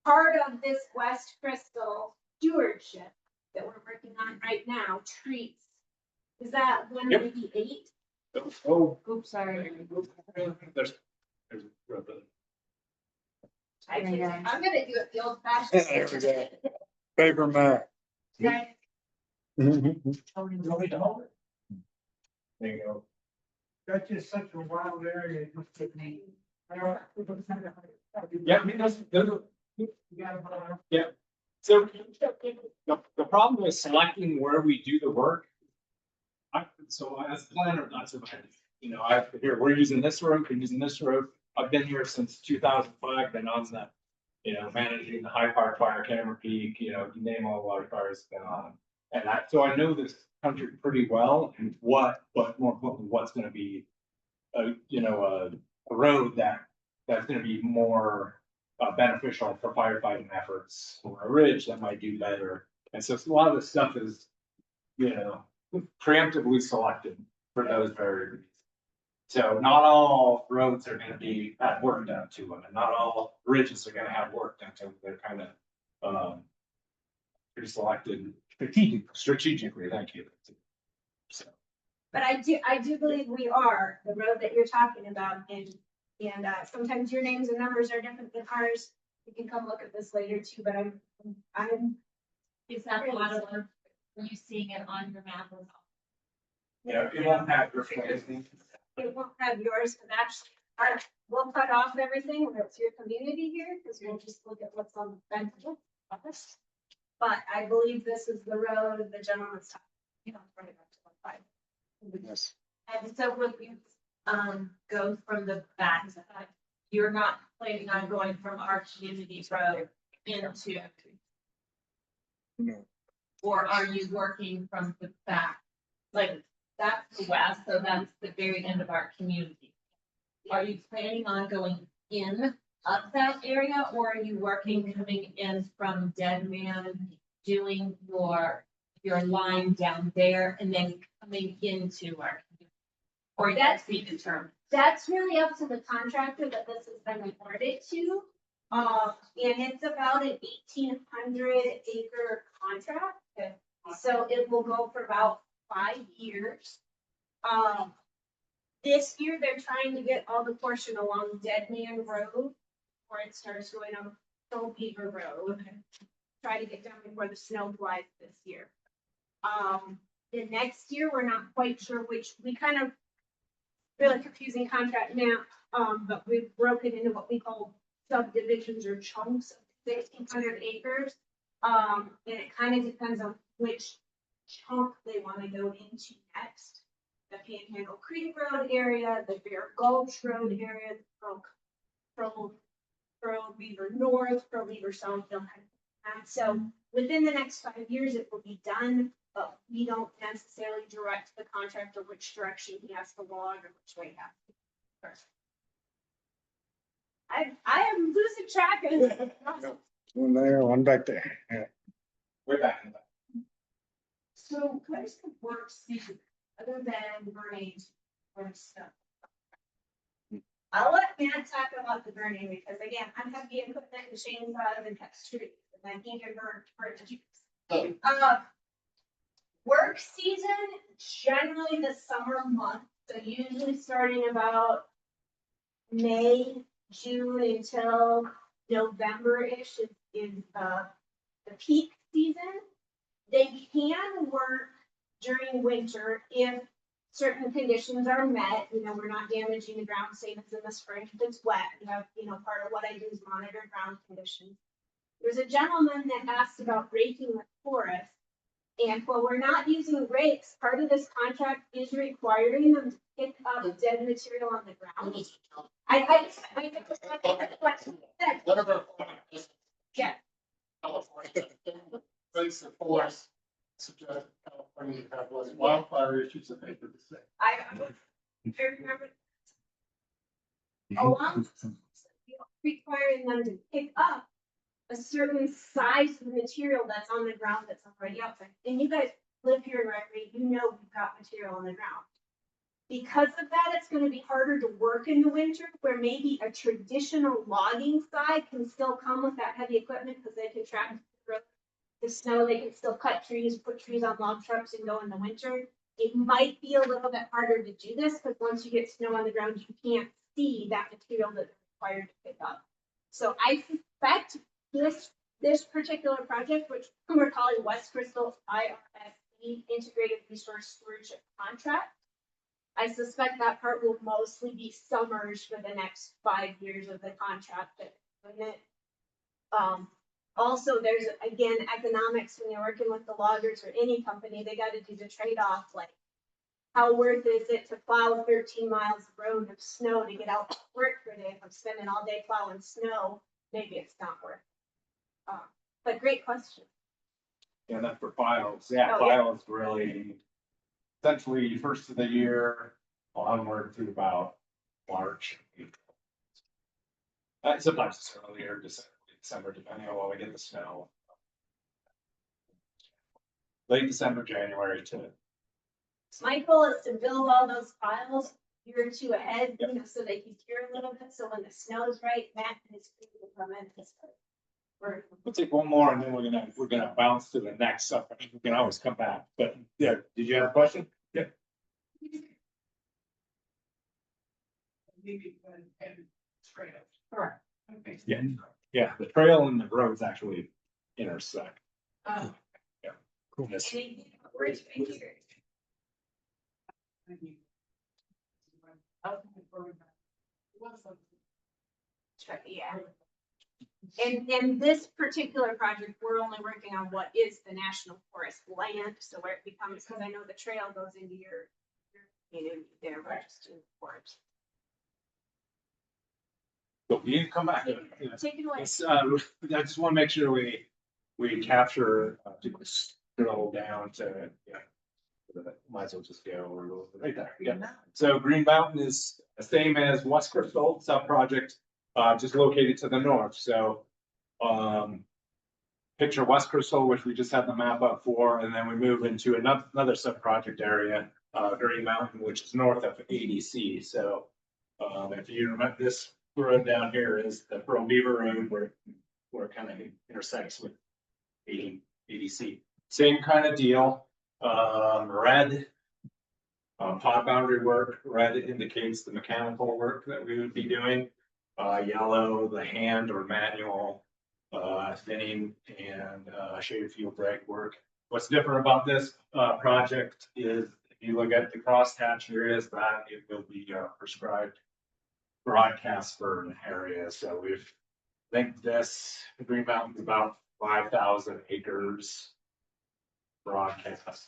S9: Part of this West Crystal stewardship that we're working on right now treats, is that 198?
S4: Oh,
S9: Oops, sorry.
S4: there's.
S9: I'm gonna do it the old
S2: There we
S9: fashioned.
S2: go. Paper map.
S9: Okay.
S4: There you go.
S10: That's just such a wild area. It just took me-
S4: Yeah, yeah. So the problem with selecting where we do the work. So as a planner, not so bad. We're using this road, we're using this road. I've been here since 2005, been on that, managing the High Park Fire, Camera Peak, you name all the wildfires been on. And so I know this country pretty well and but more importantly, what's gonna be a road that's gonna be more beneficial for firefighting efforts, or a ridge that might do better. And so a lot of this stuff is, preemptively selected for those very reasons. So not all roads are gonna be have work done to them, and not all ridges are gonna have work done to them. They're kind of pre-selected strategically, thank you. So.
S9: But I do believe we are the road that you're talking about, and sometimes your names and numbers are different than ours. You can come look at this later too, but I'm.
S8: Is that a lot of work? Are you seeing it on your map?
S4: It won't have your anything.
S9: It won't have yours, but actually, we'll cut off everything, where it's your community here, because we'll just look at what's on the fence of us. But I believe this is the road the gentleman's talking, right up to the five.
S2: Yes.
S8: And so when you go from the back side, you're not planning on going from our community road into,
S2: No.
S8: or are you working from the back? Like, that's the west, so that's the very end of our community. Are you planning on going in of that area, or are you working coming in from Dead Man, doing your line down there and then coming into our? Or that's be determined.
S9: That's really up to the contractor that this has been awarded to. And it's about an 1,800 acre contract. So it will go for about 5 years. This year, they're trying to get all the portion along Dead Man Road, where it starts going on Poudre River Road. Try to get done before the snow flies this year. The next year, we're not quite sure which, we kind of really confusing contract now, but we've broken into what we call subdivisions or chunks of 1,600 acres. And it kind of depends on which chunk they want to go into next. The Panhandle Creek Road area, the Bear Gulch Road area, Pearl Beaver North, Pearl Beaver South. And so within the next 5 years, it will be done, but we don't necessarily direct the contractor which direction he has to log or which way he has to go. I am losing track of.
S2: One there, one back there. Yeah.
S4: Way back in the back.
S8: So what is the work season other than burning or stuff?
S9: I'll let Matt talk about the burning because again, I'm heavy equipment and chainsaws and cut trees and then he can burn for the juice. Work season, generally the summer month, so usually starting about May, June until November-ish is the peak season. They can work during winter if certain conditions are met. You know, we're not damaging the ground, same as in the spring. If it's wet, you have, part of what I do is monitor ground conditions. There's a gentleman that asked about raking the forest. And while we're not using rakes, part of this contract is requiring them to pick up dead material on the ground.
S7: Whatever.
S9: Yeah.
S7: California. Place the forest, suggest California have those wildfire issues that they did the same.
S9: I remember. Along, requiring them to pick up a certain size of material that's on the ground that's already out there. And you guys live here in Redgrave, you know we've got material on the ground. Because of that, it's gonna be harder to work in the winter, where maybe a traditional logging side can still come with that heavy equipment, because they can track the snow, they can still cut trees, put trees on log trucks and go in the winter. It might be a little bit harder to do this, because once you get snow on the ground, you can't see that material that's required to pick up. So I suspect this particular project, which we're calling West Crystal IRSC Integrated Resource Stewardship Contract, I suspect that part will mostly be summers for the next 5 years of the contract. Also, there's again economics when you're working with the loggers or any company, they got to do the trade-off, like how worth is it to plow 13 miles of road of snow to get out to work for a day? If I'm spending all day plowing snow, maybe it's not worth it. But great question.
S4: Yeah, that's for files. Yeah,
S9: Oh, yeah.
S4: files really essentially first of the year, onward through about March. April. Sometimes it's earlier, December, depending on when we get the snow. Late December, January to.
S9: My goal is to build all those files a year or two ahead, so they can cure a little bit. So when the snow is right, Matt and his crew will come in.
S4: We'll take one more and then we're gonna bounce to the next stuff. We can always come back, but yeah, did you have a question? Yeah.
S8: Correct.
S4: Okay. Yeah, the trail and the roads actually intersect.
S8: Oh.
S4: Yeah. Cool. Yes.
S9: Yeah. And this particular project, we're only working on what is the national forest land, so where it becomes, because I know the trail goes into their registered forest.
S4: But we didn't come back.
S9: Take it away.
S4: I just want to make sure we capture, scroll down to, might as well just go right there. Yeah. So Green Mountain is the same as West Crystal sub-project. just located to the north, so, picture West Crystal, which we just had the map up for, and then we move into another sub-project area, Green Mountain, which is north of ADC, so, if you remember, this road down here is the Pearl Beaver Road, where it kind of intersects with ADC. Same kind of deal, red, pod boundary work, red indicates the mechanical work that we would be doing. Yellow, the hand or manual, thinning and, shade fuel brake work. What's different about this, project is if you look at the crosshatch areas, that it will be, prescribed broadcast burn area. So we've, I think this Green Mountain's about 5,000 acres broadcast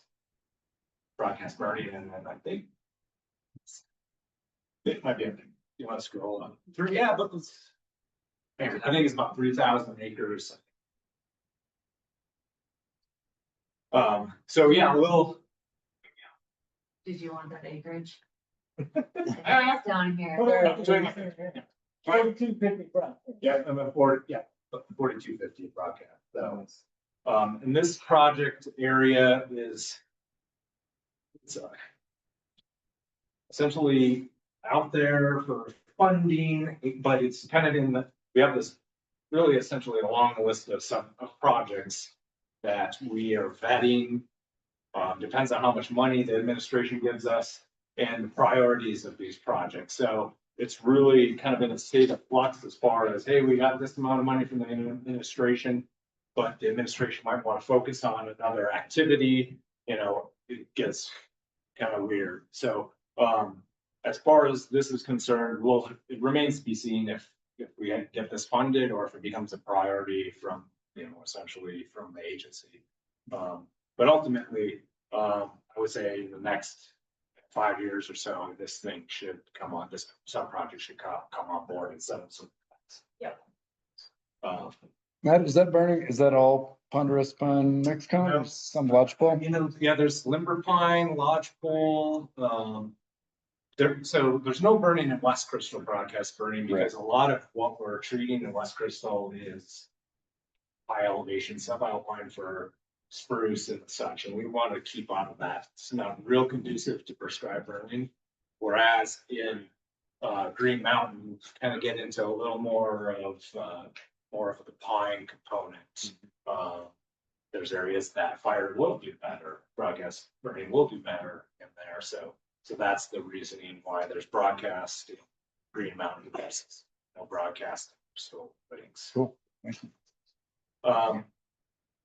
S4: burning, and then I think it might be, you want to scroll on through, yeah, but it's, I think it's about 3,000 acres. So yeah, we'll,
S5: Did you want that acreage? That's down here.
S3: 4250 front.
S4: yeah, I'm at 4250 broadcast, so. And this project area is, it's essentially out there for funding, but it's kind of in the, we have this really essentially a long list of projects that we are vetting. Depends on how much money the administration gives us and the priorities of these projects. So it's really kind of in a state of flux as far as, hey, we got this amount of money from the administration, but the administration might want to focus on another activity, you know, it gets kind of weird. So, as far as this is concerned, it remains to be seen if we get this funded or if it becomes a priority from, you know, essentially from the agency. But ultimately, I would say in the next 5 years or so, this thing should come on, this sub-project should come on board and settle some.
S8: Yep.
S2: Matt, is that burning? Is that all ponderous pine next
S4: No.
S2: con? Some lodgepole?
S4: You know, yeah, there's limber pine, lodgepole, so there's no burning in West Crystal broadcast burning because a lot of what we're treating in West Crystal is high elevation, sub-alpine for spruce and such, and we want to keep out of that. It's not real conducive to prescribed burning. Whereas in Green Mountain, kind of get into a little more of the pine component. There's areas that fire will do better, broadcast burning will do better in there. So that's the reasoning why there's broadcast in Green Mountain versus no broadcast. So things.
S2: Cool. Thank you.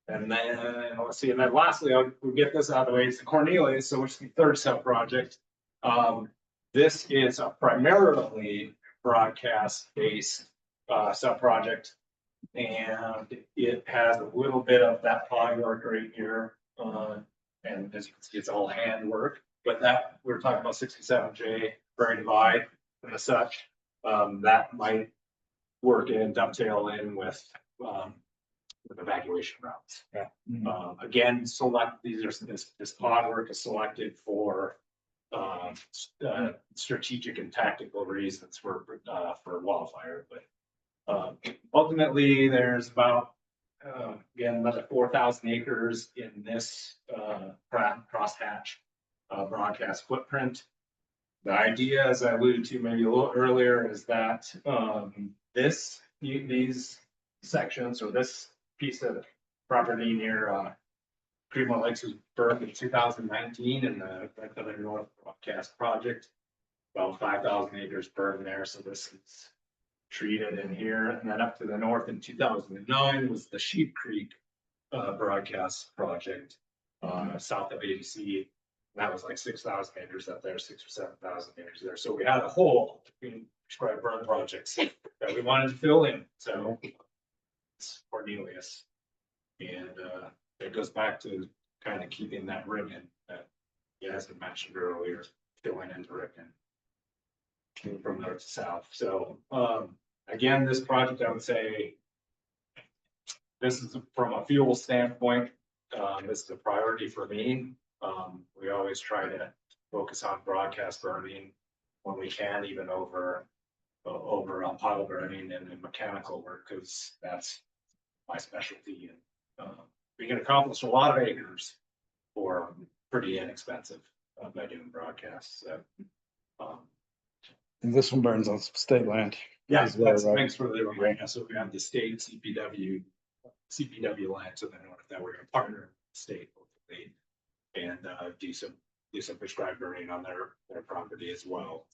S4: And then let's see, and then lastly, we'll get this out of the way. It's the Cornelius, so which is the third sub project. This is a primarily broadcast based sub project. And it has a little bit of that ply work right here. And as you can see, it's all hand work, but that we're talking about 67J Prairie Divide and the such. That might work in, dovetail in with evacuation routes.
S2: Yeah.
S4: Again, this pod work is selected for strategic and tactical reasons for wildfire, but ultimately there's about again another 4,000 acres in this crosshatch broadcast footprint. The idea, as I alluded to maybe a little earlier, is that these sections or this piece of property near Crystal Lakes was burned in 2019 in the North Broadcast project. About 5,000 acres burned there, so this is treated in here. And then up to the north in 2009 was the Sheep Creek broadcast project south of ADC. That was like 6,000 acres up there, 6,000 or 7,000 acres there. So we had a hole between prescribed burn projects that we wanted to fill in. So it's Cornelius. And it goes back to kind of keeping that ribbon that you guys had mentioned earlier, filling into ribbon from north to south. So again, this project, I would say, this is from a fuel standpoint, this is a priority for me. We always try to focus on broadcast burning when we can, even over over on pile burning and then mechanical work, because that's my specialty. And we can accomplish a lot of acres for pretty inexpensive by doing broadcasts. So,
S2: And this one burns on state land.
S4: yeah,
S2: as well,
S4: that's
S2: right?
S4: thanks for the right. So we have the state CPW land. So then that we're going to partner with the state hopefully, and do some prescribed burning on their property as well.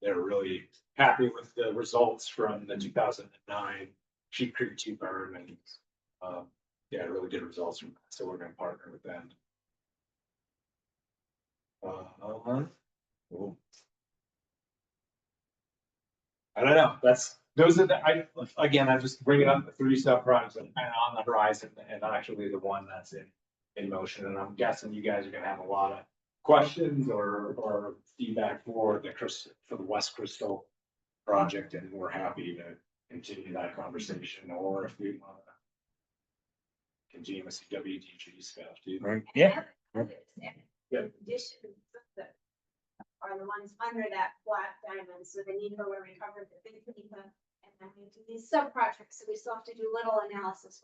S4: They're really happy with the results from the 2009 Sheep Creek 2 burn, and yeah, really good results from that. So we're going to partner with them. Cool. I don't know. Those are I'm just bringing up the 3 sub projects that are kind of on the horizon, and actually the one that's in motion. And I'm guessing you guys are going to have a lot of questions or feedback for the West Crystal project, and we're happy to continue that conversation, or if we want to continue with CWPPs stuff too.
S2: Right.
S3: Yeah.
S4: Yeah.
S9: Conditions that are the ones under that black diamond, so the NeCo where we covered the big NeCo, and then we do these sub projects, so we still have to do little analysis.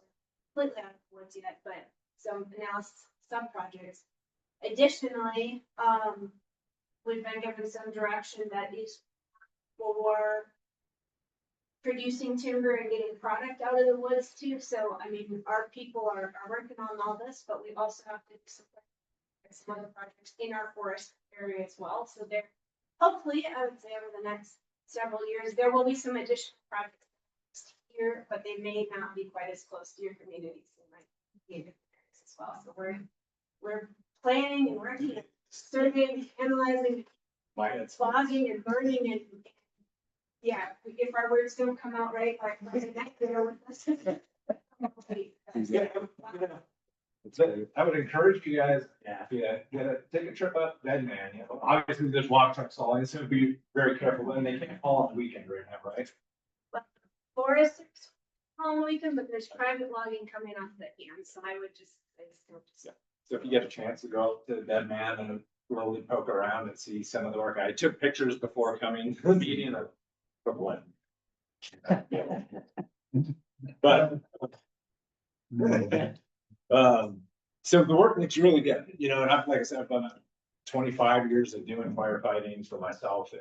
S9: We're completely out of the woods yet, but some analysis sub projects. Additionally, we've been given some direction that is for producing timber and getting product out of the woods too. So, I mean, our people are working on all this, but we also have to support some other projects in our forest area as well. So there, hopefully, I would say over the next several years, there will be some additional projects here, but they may not be quite as close to your communities. They might be in different areas as well. So we're planning and working, surveying, analyzing, logging and burning, and yeah, if our words don't come out right, like there with us.
S4: I would encourage you guys, take a trip up Dead Man. You know, obviously there's log trucks all in, so be very careful. And they can't haul on the weekend right now, right?
S9: Forest on the weekend, but there's private logging coming off the end, so I would just.
S4: So if you get a chance to go up to Dead Man and really poke around and see some of the work, I took pictures before coming to the meeting of what. But so the work looks really good, you know, and like I said, I've done 25 years of doing firefighting for myself,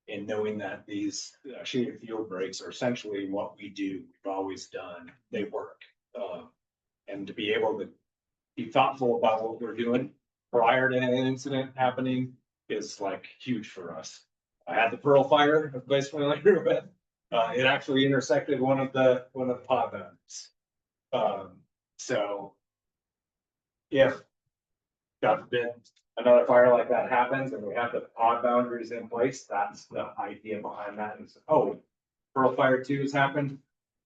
S4: and knowing that these shaded field breaks are essentially what we do, we've always done, they work. And to be able to be thoughtful about what we're doing prior to an incident happening is like huge for us. I had the Pearl Fire, everybody's familiar with. It actually intersected one of the pod boundaries. So if, God forbid, another fire like that happens and we have the pod boundaries in place, that's the idea behind that. And so, Pearl Fire 2 has happened,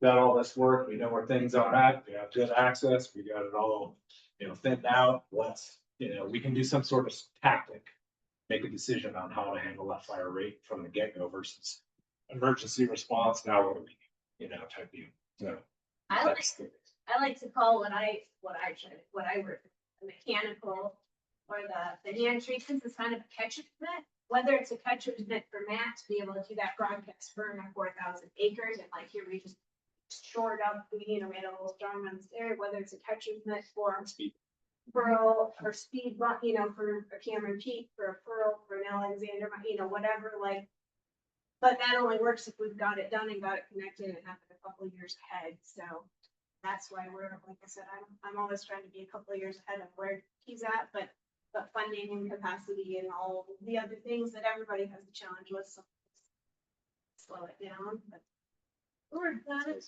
S4: got all this work, we know where things are at, we have good access, we got it all, you know, thinned out. We can do some sort of tactic, make a decision on how to handle that fire rate from the get-go versus emergency response. Now what do we, type deal. So
S9: I like to call what I work, the mechanical or the hand treatments is kind of a catcher's mitt. Whether it's a catcher's mitt for Matt to be able to do that broadcast burn of 4,000 acres, and like here we just shored up, we made a little strong ones there, whether it's a catcher's mitt for Pearl or speed, for a Cameron Peak, for a Pearl, for an Alexander, whatever, like. But that only works if we've got it done and got it connected and have it a couple of years ahead. So that's why we're, like I said, I'm always trying to be a couple of years ahead of where he's at, but funding and capacity and all the other things that everybody has a challenge with, so slow it down, but we're got it.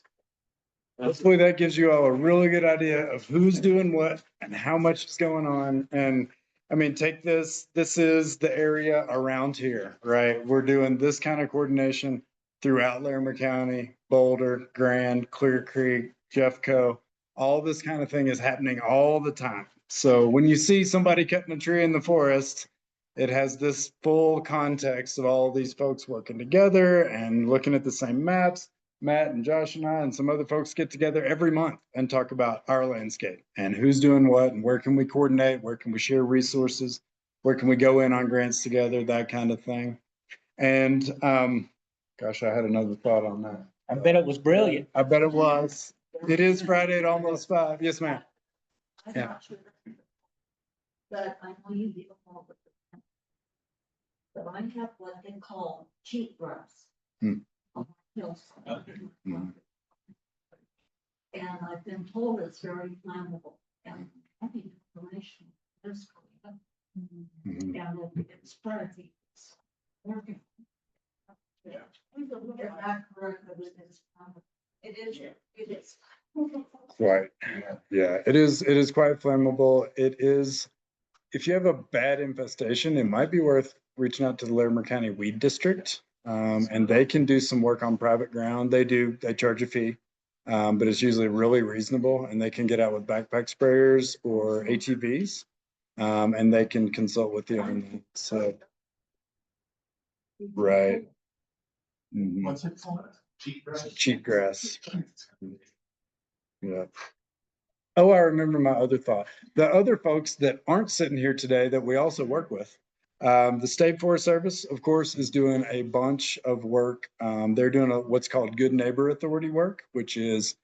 S2: Hopefully that gives you all a really good idea of who's doing what and how much is going on. And I mean, take this is the area around here, right? We're doing this kind of coordination throughout Larimer County, Boulder, Grand, Clear Creek, Jeffco. All this kind of thing is happening all the time. So when you see somebody cutting a tree in the forest, it has this full context of all these folks working together and looking at the same maps. Matt and Josh and I and some other folks get together every month and talk about our landscape and who's doing what and where can we coordinate, where can we share resources, where can we go in on grants together, that kind of thing. And Gosh, I had another thought on that.
S3: I bet it was brilliant.
S2: I bet it was. It is Friday at almost 5. Yes, ma'am.
S6: I'm
S2: Yeah.
S6: not sure. But I know you deal more with the. But I have what they call cheat grass.
S2: Hmm.
S6: On my hillside.
S2: Hmm.
S6: And I've been told it's very flammable and any information is going up.
S2: Mhm.
S6: And it spreads. It's working.
S2: Yeah.
S6: We can look at that correctly, it is, it is.
S2: Right. Yeah, it is quite flammable. It is, if you have a bad infestation, it might be worth reaching out to the Larimer County Weed District. And they can do some work on private ground. They charge a fee. But it's usually really reasonable and they can get out with backpack sprayers or ATVs. And they can consult with you on that. So, right. Mhm.
S7: What's it called?
S2: Cheat grass. Yeah. Oh, I remember my other thought. The other folks that aren't sitting here today that we also work with. The State Forest Service, of course, is doing a bunch of work. They're doing what's called Good Neighbor Authority work, which is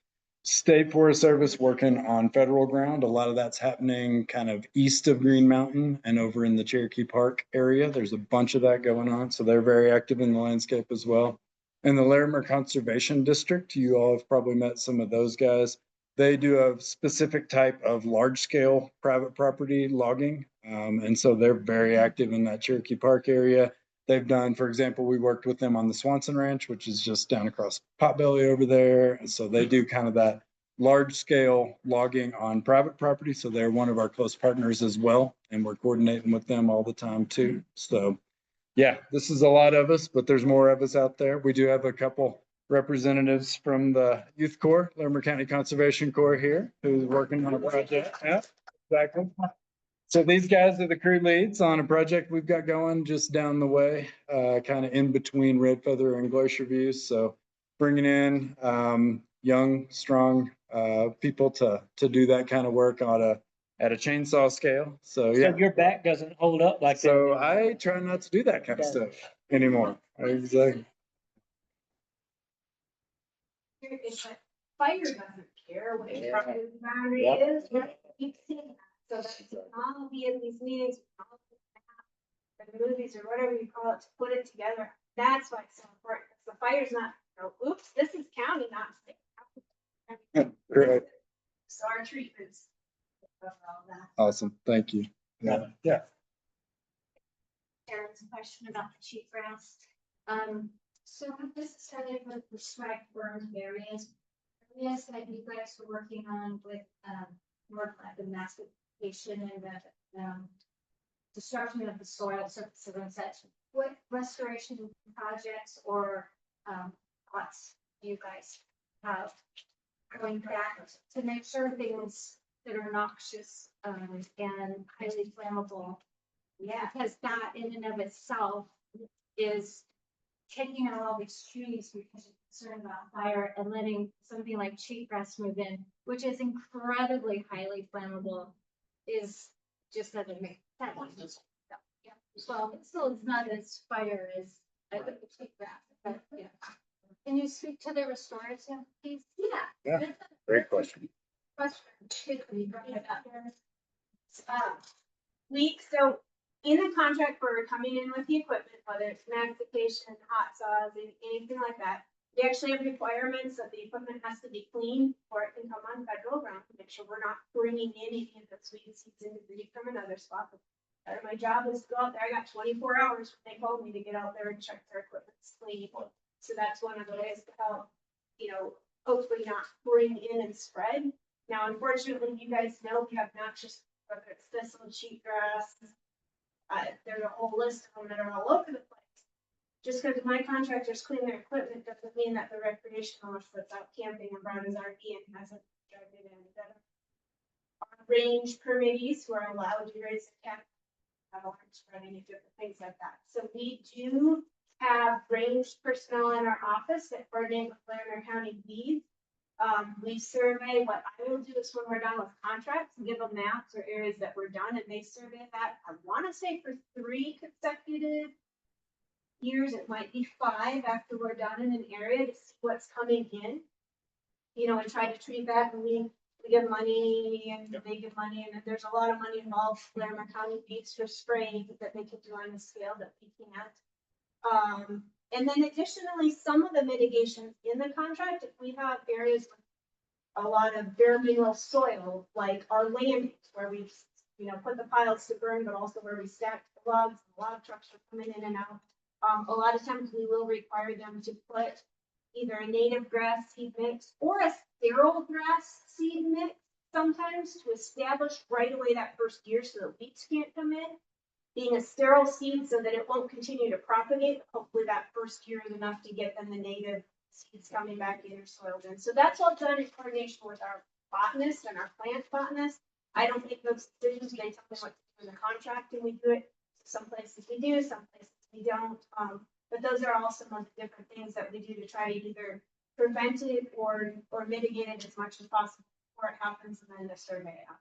S2: State Forest Service working on federal ground. A lot of that's happening kind of east of Green Mountain and over in the Cherokee Park area. There's a bunch of that going on. So they're very active in the landscape as well. And the Larimer Conservation District, you all have probably met some of those guys. They do a specific type of large scale private property logging. And so they're very active in that Cherokee Park area. They've done, for example, we worked with them on the Swanson Ranch, which is just down across Potbelly over there. And so they do kind of that large scale logging on private property. So they're one of our close partners as well. And we're coordinating with them all the time too. So yeah, this is a lot of us, but there's more of us out there. We do have a couple representatives from the Youth Corps, Larimer County Conservation Corps here, who's working on a project. Yeah, exactly. So these guys are the crew leads on a project we've got going just down the way, kind of in between Red Feather and Glacier View. So bringing in young, strong people to do that kind of work at a chainsaw scale. So yeah.
S3: So your back doesn't hold up like that.
S2: So I try not to do that kind of stuff anymore. Exactly.
S9: It's like fire doesn't care what your
S2: Yeah.
S9: property boundary
S2: Yep.
S9: is, right? Keep seeing that. So that I'll be in these meetings, or the movies or whatever you call it, to put it together. That's why it's so important. 'Cause the fire's not, oops, this is county, not state.
S2: Great.
S9: So our treatments. Cover all that.
S2: Awesome. Thank you. Yeah. Yeah.
S9: Aaron's question about the cheap grass. So this is kind of the prescribed burned areas. Areas that you guys are working on with, more like the massification and the, destruction of the soil surface and such. What restoration projects or, thoughts do you guys have going back to make sure things that are noxious, and highly flammable? Yeah, because that in and of itself is taking out all these trees because you're concerned about fire and letting something like cheatgrass move in, which is incredibly highly flammable, is just doesn't make sense. So, yeah. Well, it still is not as fire as the cheatgrass, but yeah. Can you speak to the restorative piece? Yeah.
S2: Yeah. Great question.
S9: So in the contract, we're coming in with the equipment, whether it's magnification, hot saws, anything like that. We actually have requirements that the equipment has to be clean before it can come on federal ground to make sure we're not bringing in any of the sweet seeds and debris from another spot. My job is to go out there. I got 24 hours. They told me to get out there and check their equipment's clean. So that's one of the ways to help, hopefully not bring in and spread. Now, unfortunately, you guys know we have noxious, whether it's thistle, cheatgrass. There's a whole list of them that are all over the place. Just because my contractors clean their equipment doesn't mean that the recreationalist that's out camping and brought his RV and hasn't dragged it in. Our range permittees who are allowed to raise the cat, have alarms for any different things like that. So we do have range personnel in our office that coordinate with Larimer County weeds. We survey. What I will do is when we're done with contracts, give them maps or areas that we're done, and they survey that. I want to say for 3 consecutive years, it might be 5 after we're done in an area to see what's coming in. You know, and try to treat that, and we give money and they give money, and there's a lot of money involved. Larimer County needs for spraying that they can do on a scale that we can't. And then additionally, some of the mitigations in the contract, if we have areas with a lot of bare mineral soil, like our landings where we, you know, put the piles to burn, but also where we stack the logs, a lot of trucks are coming in and out. A lot of times we will require them to put either a native grass seed mix or a sterile grass seed mix sometimes to establish right away that first year so the weeds can't come in. Being a sterile seed so that it won't continue to propagate. Hopefully that first year is enough to get them the native seeds coming back in or soiled in. So that's all done in coordination with our botanist and our plant botanist. I don't make those decisions. They tell me what to do in the contract and we do it. Some places we do, some places we don't. But those are all some of the different things that we do to try to either prevent it or mitigate it as much as possible before it happens and then the survey out.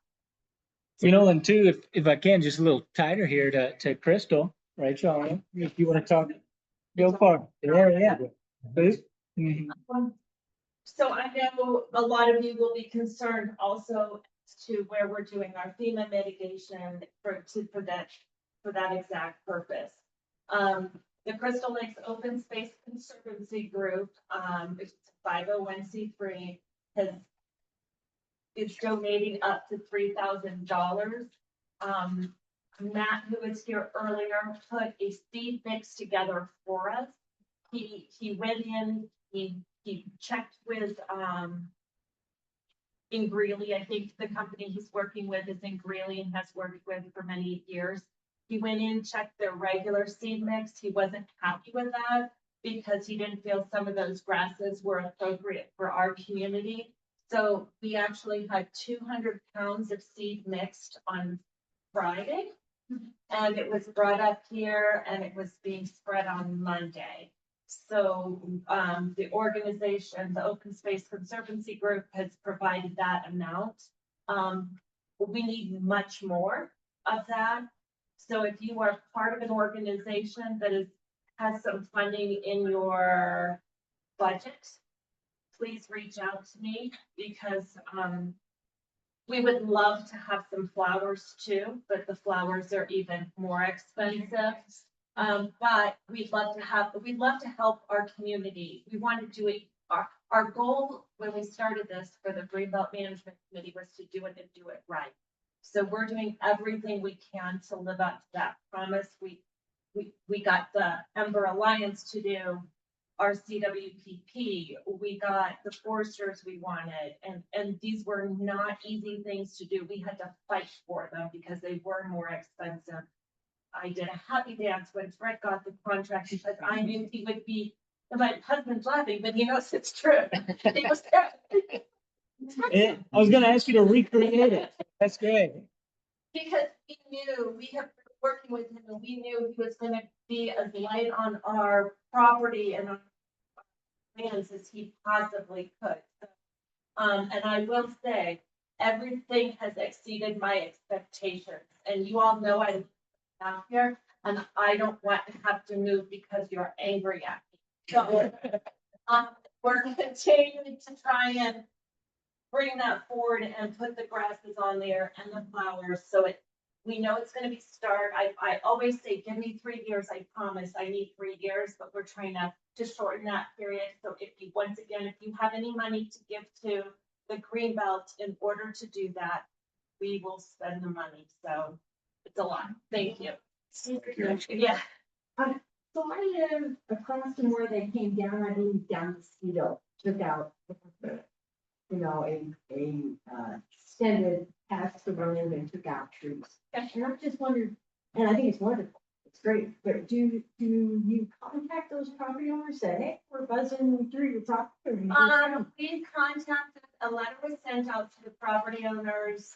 S3: You know, and too, if I can, just a little tighter here to Crystal, Rachel, if you want to talk, go for it. Yeah. Please. Mhm.
S8: So I know a lot of you will be concerned also as to where we're doing our FEMA mitigation for that exact purpose. The Crystal Lakes Open Space Conservancy Group, it's a 501c3, is donating up to $3,000. Matt, who was here earlier, put a seed mix together for us. He went in, he checked with in Greeley. I think the company he's working with is in Greeley and has worked with for many years. He went in, checked their regular seed mix. He wasn't happy with that because he didn't feel some of those grasses were appropriate for our community. So we actually had 200 pounds of seed mixed on Friday. And it was brought up here and it was being spread on Monday. So the organization, the Open Space Conservancy Group, has provided that amount. We need much more of that. So if you are part of an organization that has some funding in your budget, please reach out to me because we would love to have some flowers too, but the flowers are even more expensive. But we'd love to help our community. We want to do our goal when we started this for the Greenbelt Management Committee was to do it and do it right. So we're doing everything we can to live up to that promise. We got the Ember Alliance to do our CWPP. We got the foresters we wanted, and these were not easy things to do. We had to fight for them because they were more expensive. I did a happy dance when Fred got the contract because I knew he would be, my husband's laughing, but he knows it's true. He was there.
S3: Yeah, I was gonna ask you to recreate it. That's great.
S8: Because we knew, we have been working with him and we knew he was gonna be as light on our property and our plans as he possibly could. And I will say, everything has exceeded my expectations. And you all know I live down here and I don't want to have to move because you're angry at me. So we're continuing to try and bring that forward and put the grasses on there and the flowers. So we know it's going to be start. I always say, give me 3 years. I promise I need 3 years, but we're trying to shorten that period. So if you have any money to give to the Greenbelt in order to do that, we will spend the money. So it's a lot. Thank you. Yeah.
S11: So I live across from where they came down, I mean, down the Mosquito, took out, you know, a extended path to road and took out trees. And I'm just wondering, and I think it's wonderful, it's great, but do you contact those property owners, say, hey, we're buzzing through your property?
S8: We contacted, a letter was sent out to the property owners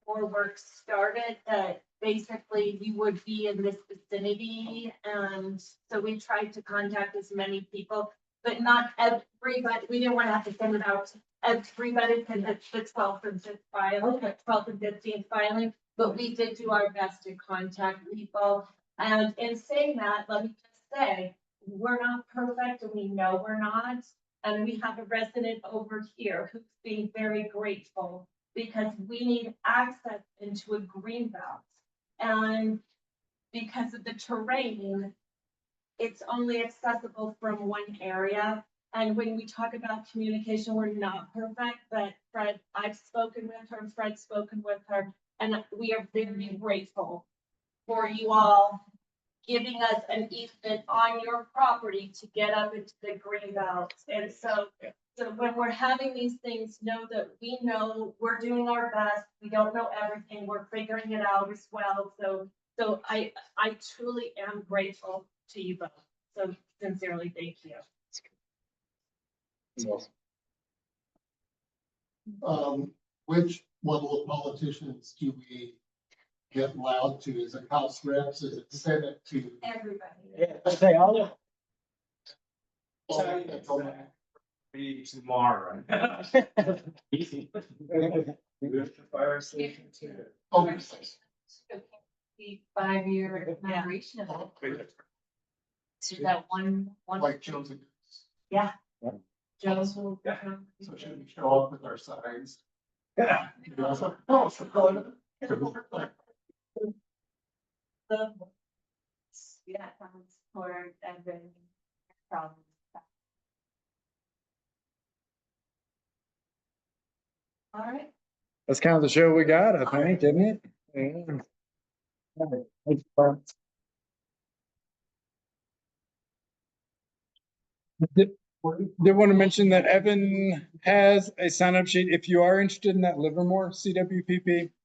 S8: before work started that basically you would be in this vicinity. And so we tried to contact as many people, but not everybody. We didn't want to have to send it out to everybody because it's the 12th and 5th filing, 12th and 15th filing. But we did do our best to contact people. And in saying that, let me just say, we're not perfect and we know we're not. And we have a resident over here who's being very grateful because we need access into a green belt. And because of the terrain, it's only accessible from one area. And when we talk about communication, we're not perfect, but Fred, I've spoken with her, Fred's spoken with her, and we are very grateful for you all giving us an easement on your property to get up into the green belt. And so when we're having these things, know that we know we're doing our best. We don't know everything. We're figuring it out as well. So I truly am grateful to you both. So sincerely, thank you.
S7: Which level of politicians do we get loud to? Is it House reps? Is it Senate to?
S9: Everybody.
S3: Yeah, I say all of.
S4: Be tomorrow. Fire station too.
S7: Oh,
S5: The 5-year migration of it. To that one.
S7: like Joe's.
S5: Yeah. Joe's will.
S7: So should we show up with our signs? Yeah. Oh, so go
S5: Yeah, for every problem. All right.
S2: That's kind of the show we got, I think, isn't it? Yeah. Did want to mention that Evan has a sign up sheet. If you are interested in that Livermore CWPP,